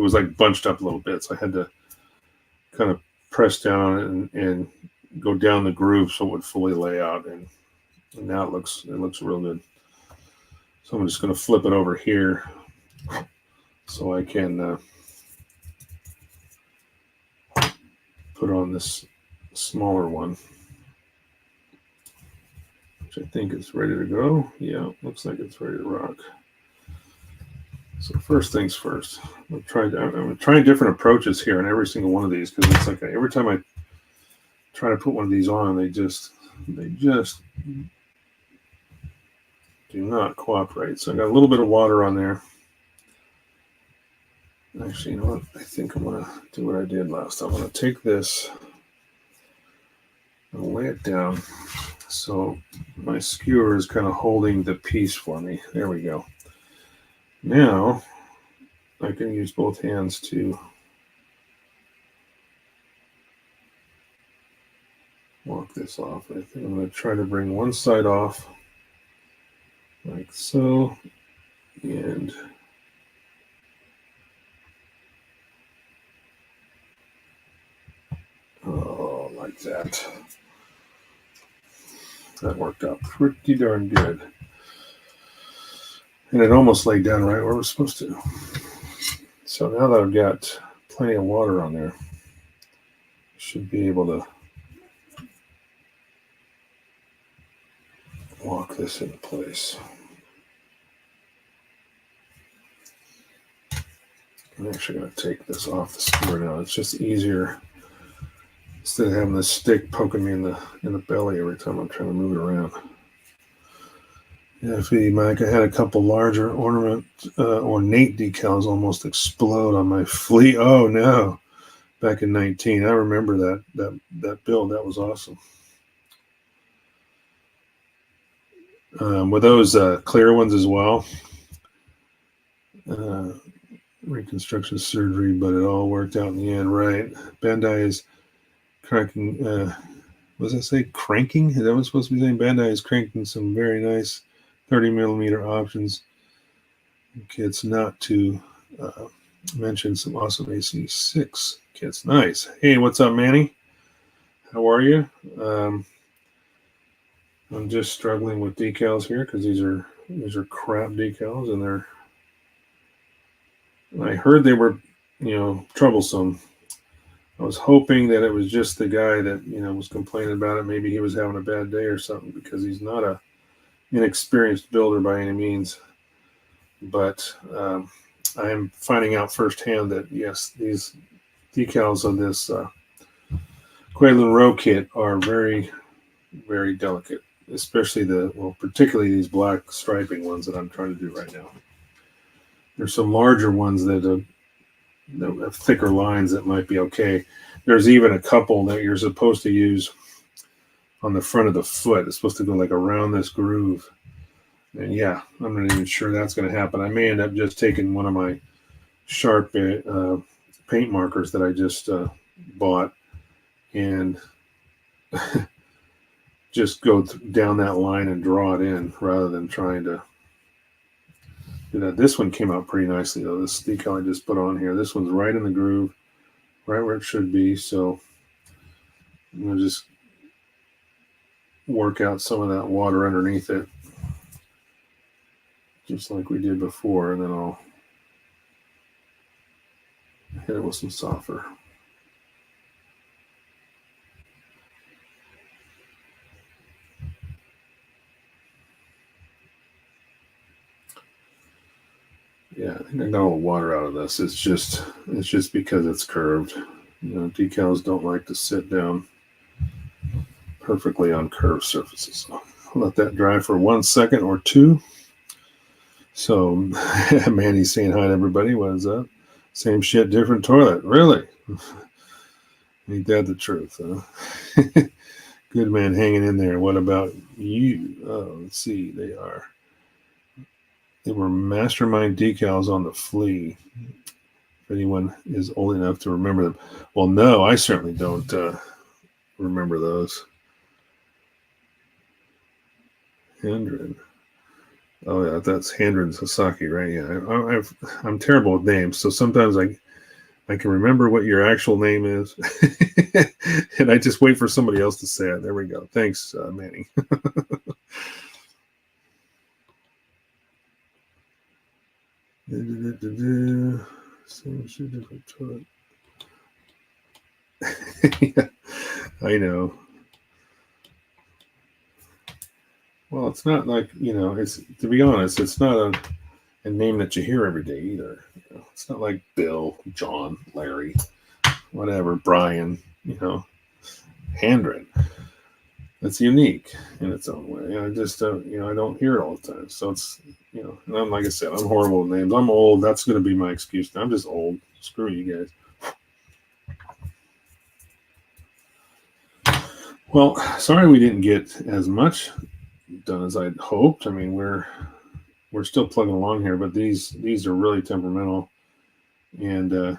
was like bunched up a little bit, so I had to kind of press down on it and go down the groove so it would fully lay out. And now it looks real good. So I'm just going to flip it over here so I can put on this smaller one, which I think is ready to go. Yeah, looks like it's ready to rock. So first things first, I'm trying different approaches here on every single one of these because it's like every time I try to put one of these on, they just do not cooperate. So I got a little bit of water on there. Actually, you know what? I think I'm going to do what I did last time. I'm going to take this and lay it down so my skewer is kind of holding the piece for me. There we go. Now I can use both hands to walk this off. I think I'm going to try to bring one side off like so, and like that. That worked out pretty darn good. And it almost laid down right where it was supposed to. So now that I've got plenty of water on there, I should be able to lock this into place. I'm actually going to take this off the skewer now. It's just easier instead of having this stick poking me in the belly every time I'm trying to move it around. Yeah, Mike, I had a couple larger ornate decals almost explode on my fleet. Oh no! Back in 19, I remember that build. That was awesome. With those clear ones as well. Reconstruction surgery, but it all worked out in the end, right? Bandai is cranking. What does I say? Cranking? Is that what it's supposed to be saying? Bandai is cranking some very nice 30mm options kits, not to mention some awesome AC6 kits. Nice. Hey, what's up, Manny? How are you? I'm just struggling with decals here because these are crap decals, and I heard they were, troublesome. I was hoping that it was just the guy that, was complaining about it. Maybe he was having a bad day or something, because he's not a inexperienced builder by any means. But I am finding out firsthand that, yes, these decals on this Queadluun Rau kit are very, very delicate, especially particularly these black striping ones that I'm trying to do right now. There's some larger ones that have thicker lines that might be okay. There's even a couple that you're supposed to use on the front of the foot. It's supposed to go like around this groove. And yeah, I'm not even sure that's going to happen. I may end up just taking one of my sharp paint markers that I just bought and just go down that line and draw it in rather than trying to do that. This one came out pretty nicely, though. This decal I just put on here, this one's right in the groove, right where it should be. So I'm going to just work out some of that water underneath it, just like we did before, and then I'll hit it with some softer. Yeah, I think I got all the water out of this. It's just because it's curved. Decals don't like to sit down perfectly on curved surfaces. So let that dry for 1 second or two. So Manny's saying hi to everybody. What's up? Same shit, different toilet. Really? Ain't that the truth, huh? Good man hanging in there. What about you? Oh, let's see. They were mastermind decals on the flea. If anyone is old enough to remember them. Well, no, I certainly don't remember those. Hendren. Oh yeah, that's Hendren Sasaki, right? Yeah, I'm terrible with names, so sometimes I can remember what your actual name is, and I just wait for somebody else to say it. There we go. Thanks, Manny. Yeah, I know. Well, it's not like, it's, to be honest, it's not a name that you hear every day either. It's not like Bill, John, Larry, whatever, Brian, Handren. It's unique in its own way. I just don't, I don't hear it all the time. So it's, and I'm, like I said, I'm horrible with names. I'm old. That's going to be my excuse. I'm just old. Screw you guys. Well, sorry we didn't get as much done as I'd hoped. I mean, we're still plugging along here, but these are really temperamental and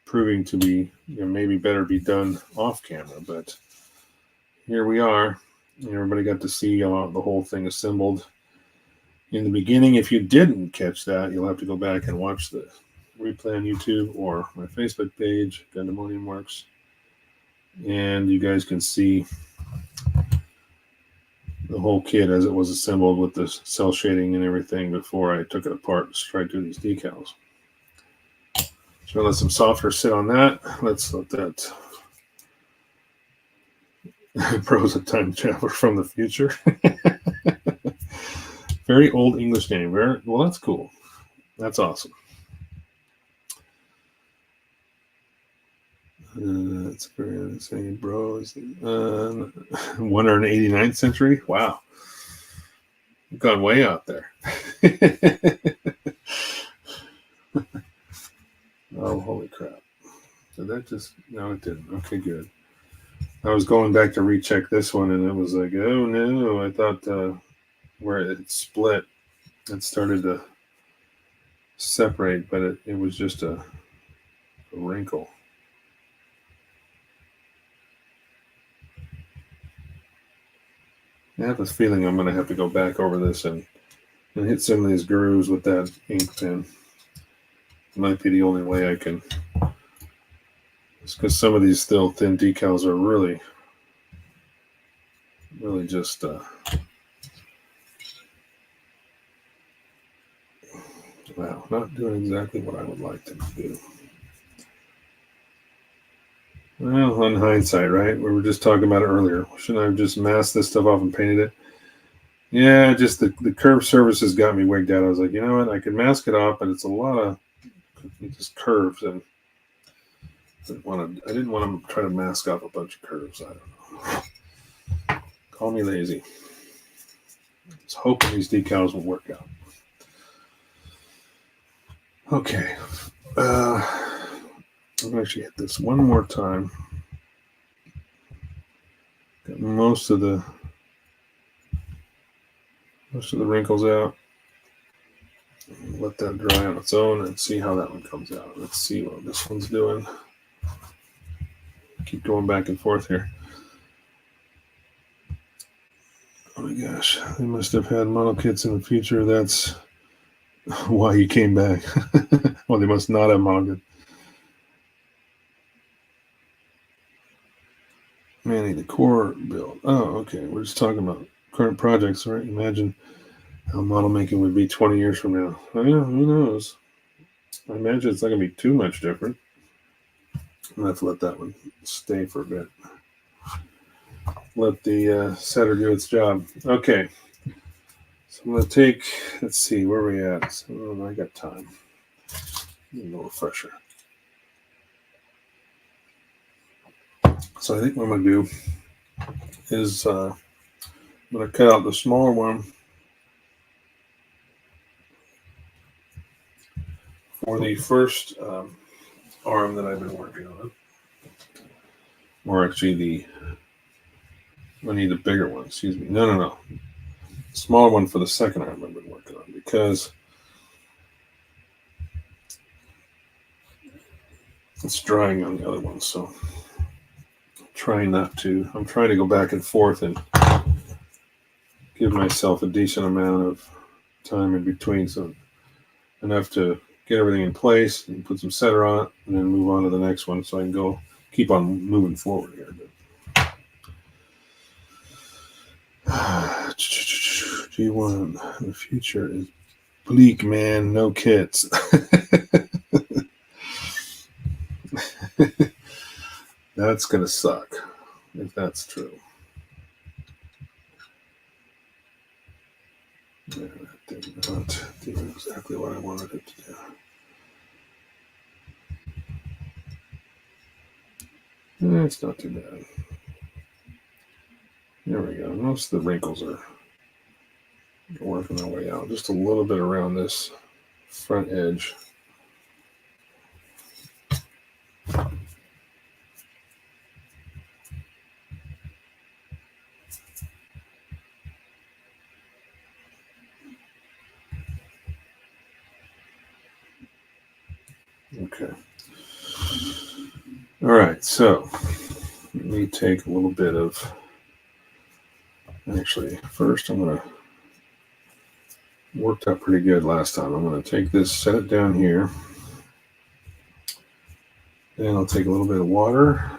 proving to be, maybe better be done off camera. But here we are. Everybody got to see the whole thing assembled in the beginning. If you didn't catch that, you'll have to go back and watch the replay on YouTube or my Facebook page, Gundamonium Works, and you guys can see the whole kit as it was assembled with the cell shading and everything before I took it apart to try to do these decals. So let some softener sit on that. Let's let that Pro's a time traveler from the future. Very old English name. Well, that's cool. That's awesome. That's very insane, bro. 189th century. Wow, we've gone way out there. Oh, holy crap! Did that just? No, it didn't. Okay, good. I was going back to recheck this one, and it was like, oh no! I thought where it split, it started to separate, but it was just a wrinkle. I have this feeling I'm going to have to go back over this and hit some of these grooves with that ink pen. It might be the only way I can. It's because some of these still thin decals are really just wow, not doing exactly what I would like them to do. Well, on hindsight, right? We were just talking about it earlier. Shouldn't I have just masked this stuff off and painted it? Yeah, just the curved surfaces got me wigged out. I was like, you know what? I can mask it off, but it's a lot of just curves, and I didn't want to try to mask off a bunch of curves. I don't know. Call me lazy. I was hoping these decals would work out. Okay. I'm going to actually hit this one more time. Got most of the wrinkles out. Let that dry on its own and see how that one comes out. Let's see what this one's doing. Keep going back and forth here. Oh my gosh, they must have had model kits in the future. That's why he came back. Well, they must not have model kits. Manny, the core build. Oh, okay. We're just talking about current projects, right? Imagine how model making would be 20 years from now. Oh, yeah, who knows? I imagine it's not going to be too much different. I'm going to have to let that one stay for a bit. Let the setter do its job. Okay. So I'm going to take, let's see, where are we at? So, I got time. A little fresher. So I think what I'm going to do is I'm going to cut out the smaller one for the first arm that I've been working on. Or actually, I need a bigger one. Excuse me. No. Smaller one for the second arm I've been working on, because it's drying on the other one. So I'm trying to go back and forth and give myself a decent amount of time in between, so enough to get everything in place and put some center on it, and then move on to the next one, so I can keep on moving forward here. G1, the future is bleak, man. No kits. That's gonna suck if that's true. Yeah, that did not do exactly what I wanted it to do. It's not too bad. There we go. Most of the wrinkles are working their way out. Just a little bit around this front edge. Okay. All right. So let me take a little bit of. Actually, first I'm going to. Worked out pretty good last time. I'm going to take this, set it down here. Then I'll take a little bit of water,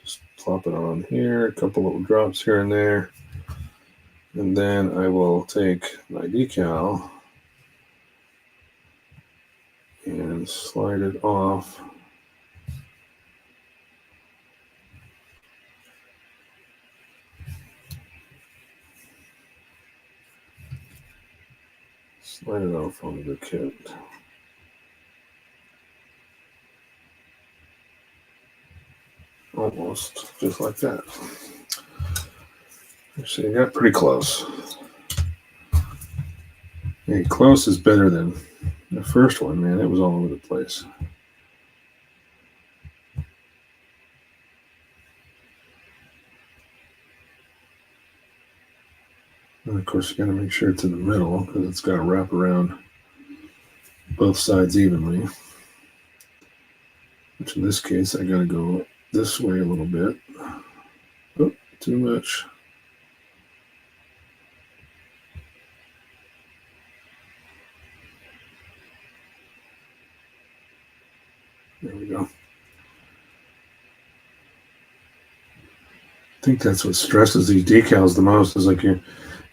just plop it on here, a couple little drops here and there. And then I will take my decal and slide it off. Slide it off onto the kit. Almost just like that. Actually, I got pretty close. Hey, close is better than the first one, man. It was all over the place. And of course, you got to make sure it's in the middle, because it's got to wrap around both sides evenly. Which in this case, I got to go this way a little bit. Oh, too much. There we go. I think that's what stresses these decals the most, is like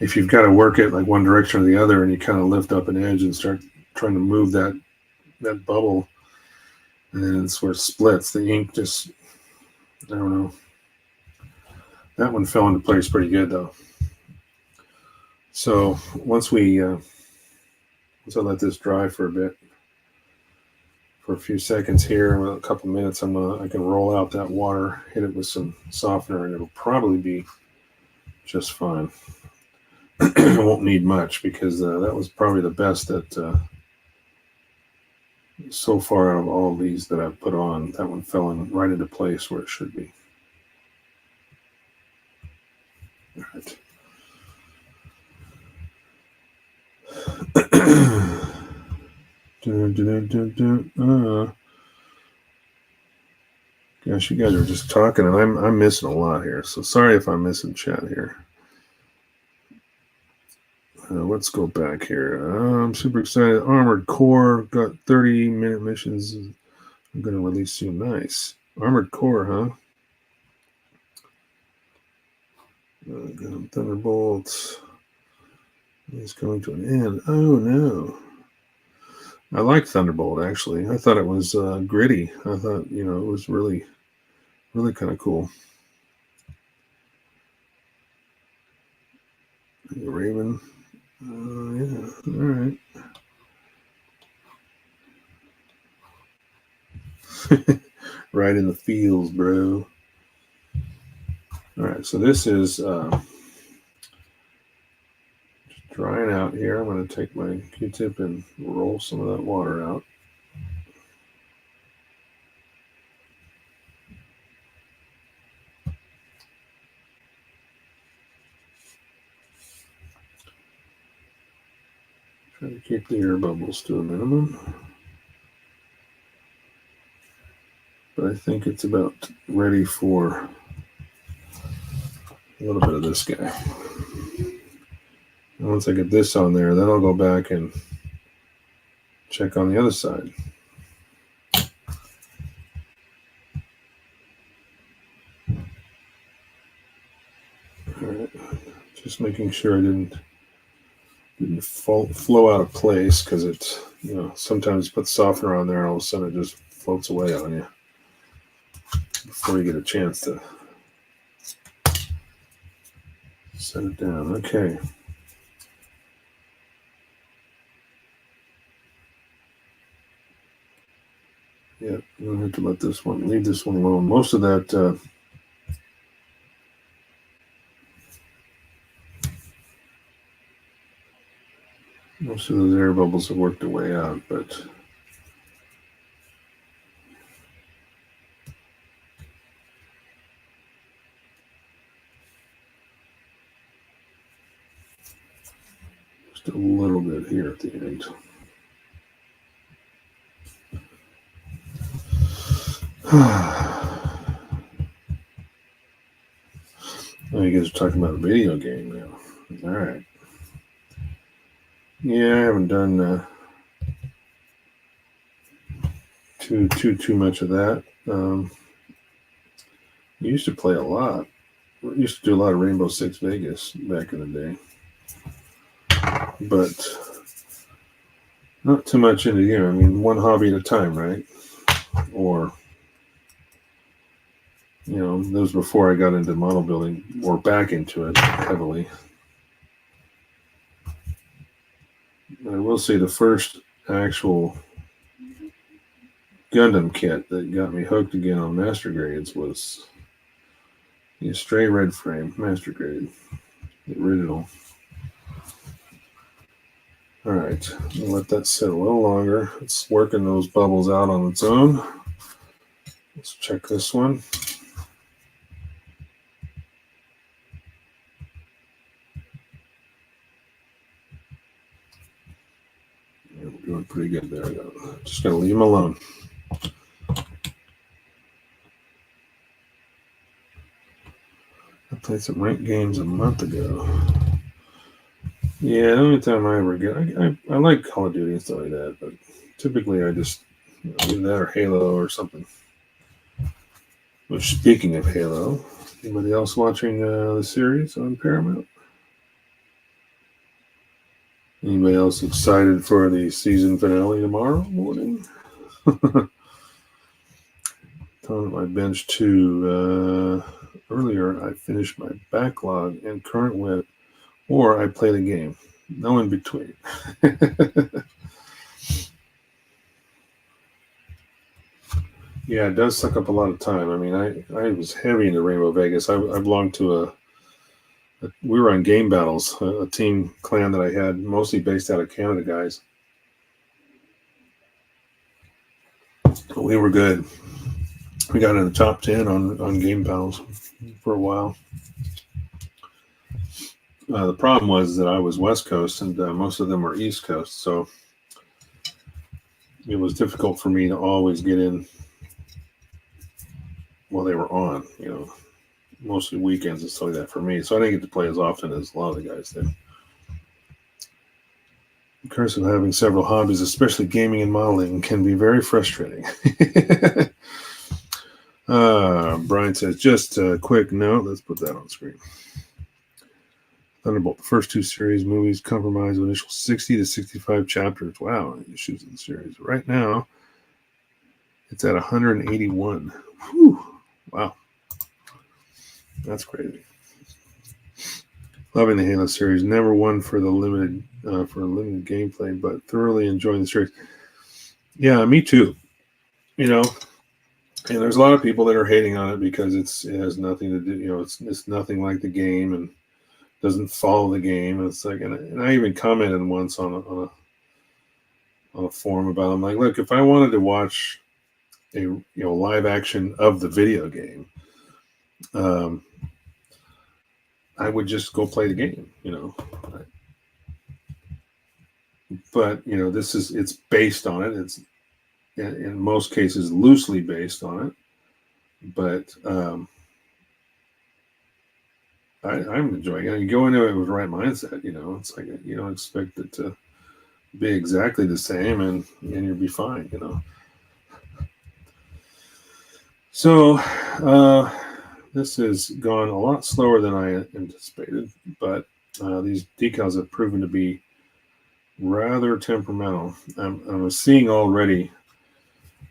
if you've got to work it like one direction or the other, and you kind of lift up an edge and start trying to move that bubble, and then it's where it splits. The ink just, I don't know. That one fell into place pretty good though. So once I let this dry for a bit, for a few seconds here, a couple minutes, I can roll out that water, hit it with some softener, and it'll probably be just fine. I won't need much, because that was probably the best that so far out of all these that I've put on. That one fell in right into place where it should be. All right. Gosh, you guys are just talking, and I'm missing a lot here. So sorry if I'm missing chat here. Let's go back here. I'm super excited. Armored Core got 30-minute missions. I'm going to release soon. Nice. Armored Core, huh? Thunderbolts is coming to an end. Oh no. I like Thunderbolt, actually. I thought it was gritty. I thought, it was really, really kind of cool. Raven. Yeah. All right. Right in the fields, bro. All right, so this is drying out here. I'm going to take my Q-tip and roll some of that water out. Try to keep the air bubbles to a minimum. But I think it's about ready for a little bit of this guy. And once I get this on there, then I'll go back and check on the other side. All right, just making sure I didn't flow out of place, because it's, sometimes you put softener on there and all of a sudden it just floats away on you before you get a chance to set it down. Okay. Yeah, I'm going to have to leave this one alone. Most of that, most of those air bubbles have worked their way out, but just a little bit here at the end. Oh, you guys are talking about a video game now. All right. Yeah, I haven't done too much of that. I used to play a lot. I used to do a lot of Rainbow Six Vegas back in the day, but not too much into here. I mean, one hobby at a time, right? Or, that was before I got into model building, or back into it heavily. I will say the first actual Gundam kit that got me hooked again on Master Grades was the Stray Red Frame Master Grade, the original. All right, I'll let that sit a little longer. It's working those bubbles out on its own. Let's check this one. Yeah, we're doing pretty good there. Just going to leave them alone. I played some ranked games a month ago. Yeah, the only time I ever get, I like Call of Duty and stuff like that, but typically I just either that or Halo or something. Which, speaking of Halo, anybody else watching the series on Paramount? Anybody else excited for the season finale tomorrow morning? Telling my bench to earlier, I finished my backlog and current whip, or I played a game. No in between. Yeah, it does suck up a lot of time. I mean, I was heavy into Rainbow Vegas. I belonged to we were on Game Battles, a team clan that I had, mostly based out of Canada guys. But we were good. We got in the top 10 on Game Battles for a while. The problem was that I was West Coast and most of them were East Coast, so it was difficult for me to always get in while they were on, mostly weekends and stuff like that for me. So I didn't get to play as often as a lot of the guys did. The curse of having several hobbies, especially gaming and modeling, can be very frustrating. Brian says, just a quick note. Let's put that on screen. Thunderbolt, the first two series movies comprise of initial 60 to 65 chapters. Wow, issues in the series. Right now, it's at 181. Whew. Wow. That's crazy. Loving the Halo series. Never one for the limited gameplay, but thoroughly enjoying the series. Yeah, me too. And there's a lot of people that are hating on it because it has nothing to do, it's nothing like the game and doesn't follow the game. And it's like, and I even commented once on a forum about it. I'm like, look, if I wanted to watch a live action of the video game, I would just go play the game, But it's based on it. It's in most cases loosely based on it, but I'm enjoying it. You go into it with the right mindset. It's like you don't expect it to be exactly the same, and you'll be fine. So this has gone a lot slower than I anticipated, but these decals have proven to be rather temperamental. I'm seeing already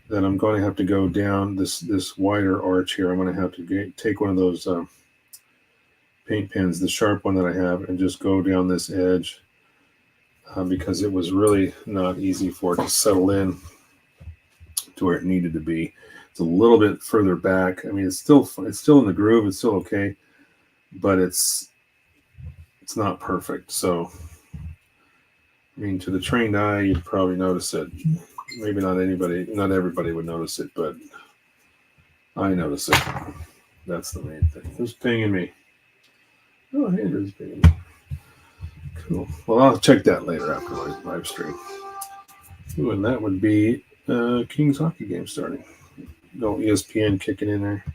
that I'm going to have to go down this wider arch here. I'm going to have to take one of those paint pens, the sharp one that I have, and just go down this edge because it was really not easy for it to settle in to where it needed to be. It's a little bit further back. I mean, it's still in the groove. It's still okay, but it's not perfect. So, I mean, to the trained eye, you'd probably notice it. Maybe not everybody would notice it, but I notice it. That's the main thing. Who's pinging me? Oh, hey, there's pinging me. Cool. Well, I'll check that later after my live stream. Ooh, and that would be Kings hockey game starting. No ESPN kicking in there.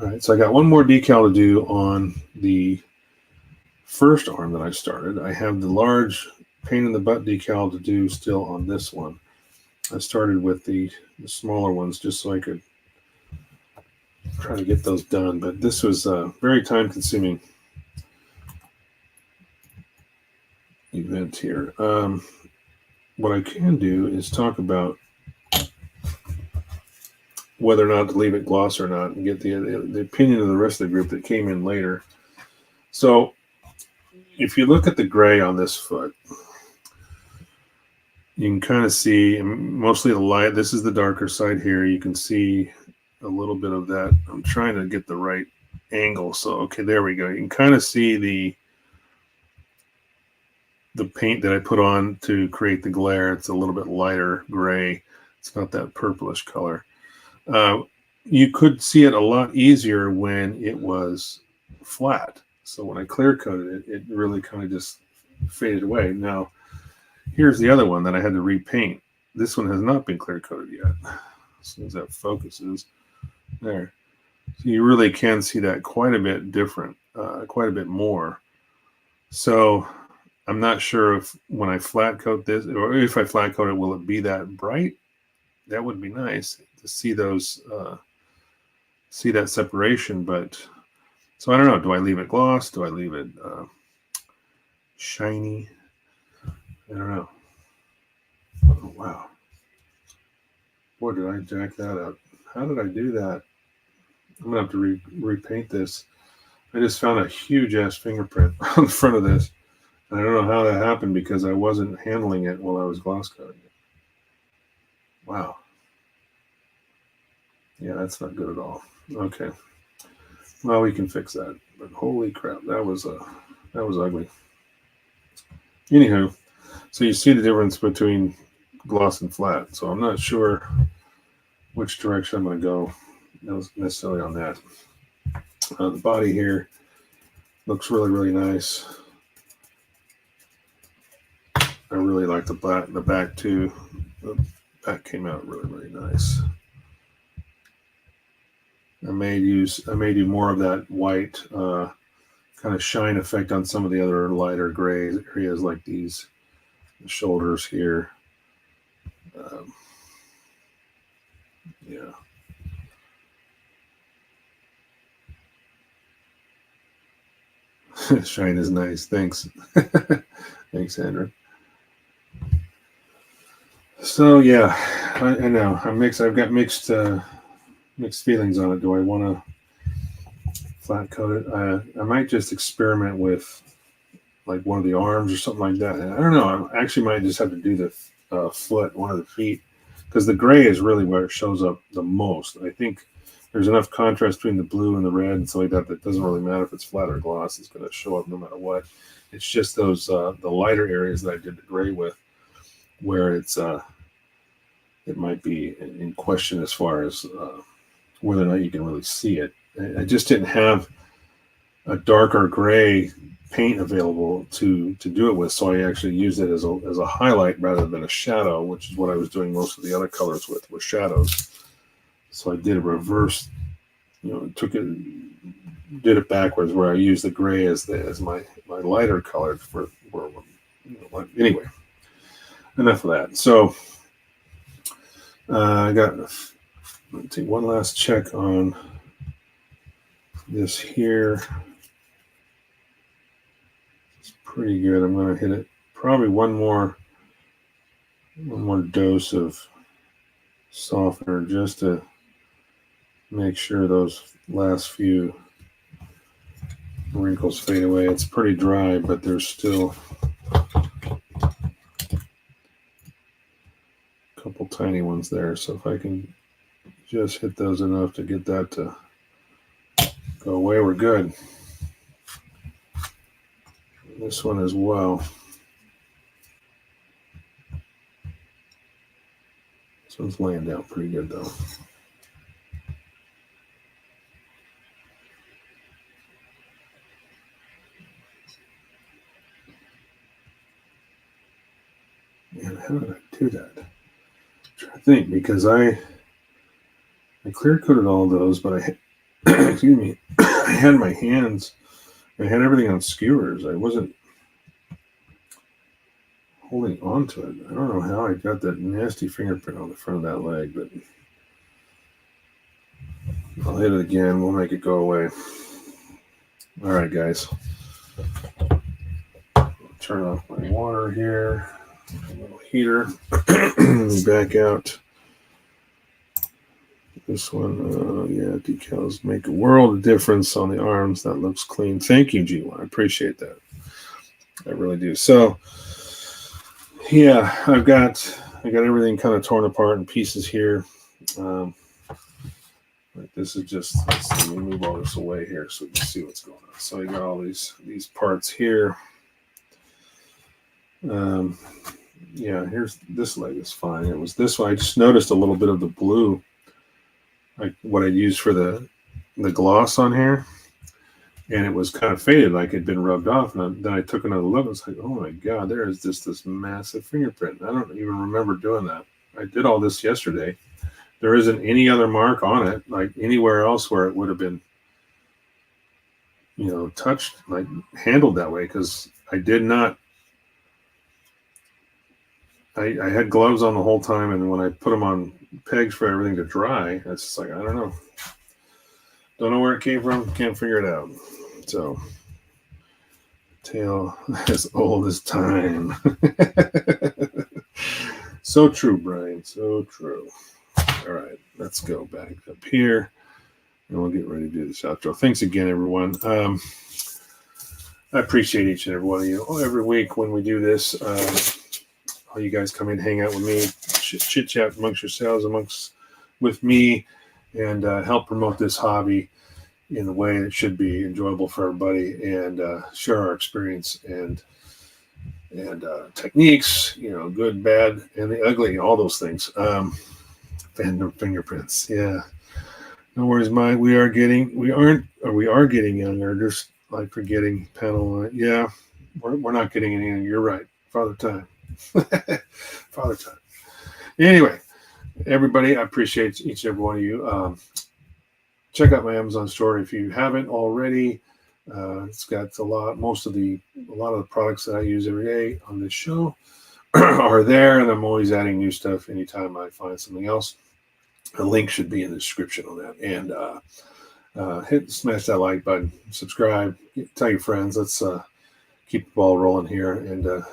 All right, so I got one more decal to do on the first arm that I started. I have the large pain in the butt decal to do still on this one. I started with the smaller ones just so I could try to get those done, but this was a very time-consuming event here. What I can do is talk about whether or not to leave it gloss or not and get the opinion of the rest of the group that came in later. So if you look at the gray on this foot, you can kind of see mostly the light. This is the darker side here. You can see a little bit of that. I'm trying to get the right angle. So, okay, there we go. You can kind of see the paint that I put on to create the glare. It's a little bit lighter gray. It's not that purplish color. You could see it a lot easier when it was flat. So when I clear coated it, it really kind of just faded away. Now, here's the other one that I had to repaint. This one has not been clear coated yet. As soon as that focuses, there. So you really can see that quite a bit different, quite a bit more. So I'm not sure if when I flat coat this, or if I flat coat it, will it be that bright? That would be nice to see those, see that separation. But so I don't know. Do I leave it gloss? Do I leave it shiny? I don't know. Oh, wow. Boy, did I jack that up. How did I do that? I'm going to have to repaint this. I just found a huge-ass fingerprint on the front of this. And I don't know how that happened because I wasn't handling it while I was gloss coating it. Wow. Yeah, that's not good at all. Okay. Well, we can fix that. But holy crap, that was ugly. Anywho, so you see the difference between gloss and flat. So I'm not sure which direction I'm going to go necessarily on that. The body here looks really, really nice. I really like the back too. The back came out really, really nice. I may do more of that white kind of shine effect on some of the other lighter gray areas like these shoulders here. Yeah. Shine is nice. Thanks. Thanks, Andrew. So yeah, I know I've got mixed feelings on it. Do I want to flat coat it? I might just experiment with like one of the arms or something like that. I don't know. I actually might just have to do the foot, one of the feet, because the gray is really where it shows up the most. I think there's enough contrast between the blue and the red and stuff like that that doesn't really matter if it's flat or gloss. It's going to show up no matter what. It's just those the lighter areas that I did the gray with, where it's it might be in question as far as whether or not you can really see it. I just didn't have a darker gray paint available to do it with, so I actually used it as a highlight rather than a shadow, which is what I was doing most of the other colors with, were shadows. So I did a reverse, did it backwards, where I used the gray as my lighter color for anyway. Enough of that. So I got, let's take one last check on this here. It's pretty good. I'm going to hit it probably one more dose of softener just to make sure those last few wrinkles fade away. It's pretty dry, but there's still a couple tiny ones there. So if I can just hit those enough to get that to go away, we're good. This one as well. This one's laying down pretty good though. Man, how did I do that? I'm trying to think, because I clear coated all those, but I excuse me, I had my hands, I had everything on skewers. I wasn't holding on to it. I don't know how I got that nasty fingerprint on the front of that leg, but I'll hit it again. We'll make it go away. All right, guys. Turn off my water here. A little heater. Back out. This one, yeah, decals make a world of difference on the arms. That looks clean. Thank you, G1. I appreciate that. I really do. So, yeah, I got everything kind of torn apart in pieces here. This is just, let me move all this away here so we can see what's going on. So I got all these parts here. Yeah, here's this leg is fine. It was this one. I just noticed a little bit of the blue, like what I used for the gloss on here, and it was kind of faded, like it'd been rubbed off. And then I took another look. It's like, oh my god, there is just this massive fingerprint. I don't even remember doing that. I did all this yesterday. There isn't any other mark on it, like anywhere else where it would have been, touched, like handled that way, because I did not. I had gloves on the whole time, and when I put them on pegs for everything to dry, it's just like, I don't know. Don't know where it came from. Can't figure it out. So, tail as old as time. So true, Brian. So true. All right, let's go back up here, and we'll get ready to do this outro. Thanks again, everyone. I appreciate each and every one of you. Every week when we do this, all you guys come in, hang out with me, chit chat amongst yourselves, with me, and help promote this hobby in the way it should be enjoyable for everybody, and share our experience and techniques, good, bad, and the ugly, all those things. Phantom fingerprints, yeah. No worries, Mike. We are getting younger. Just like forgetting panel. Yeah, we're not getting any younger. You're right. Father time. Father time. Anyway, everybody, I appreciate each and every one of you. Check out my Amazon store if you haven't already. It's got a lot of the products that I use every day on this show are there, and I'm always adding new stuff anytime I find something else. A link should be in the description on that. And smash that like button, subscribe, tell your friends. Let's keep the ball rolling here, and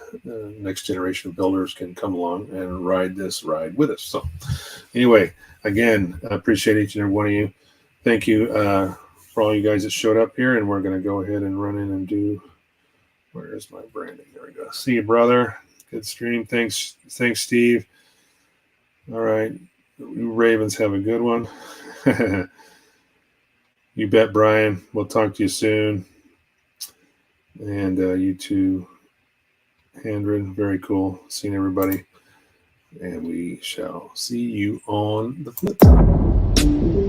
next generation of builders can come along and ride with us. So anyway, again, I appreciate each and every one of you. Thank you for all you guys that showed up here, and we're going to go ahead and run in and do, where is my branding? There we go. See you, brother. Good stream. Thanks, Steve. All right. You Ravens have a good one. You bet, Brian. We'll talk to you soon. And you too, Handren. Very cool seeing everybody. And we shall see you on the flip side.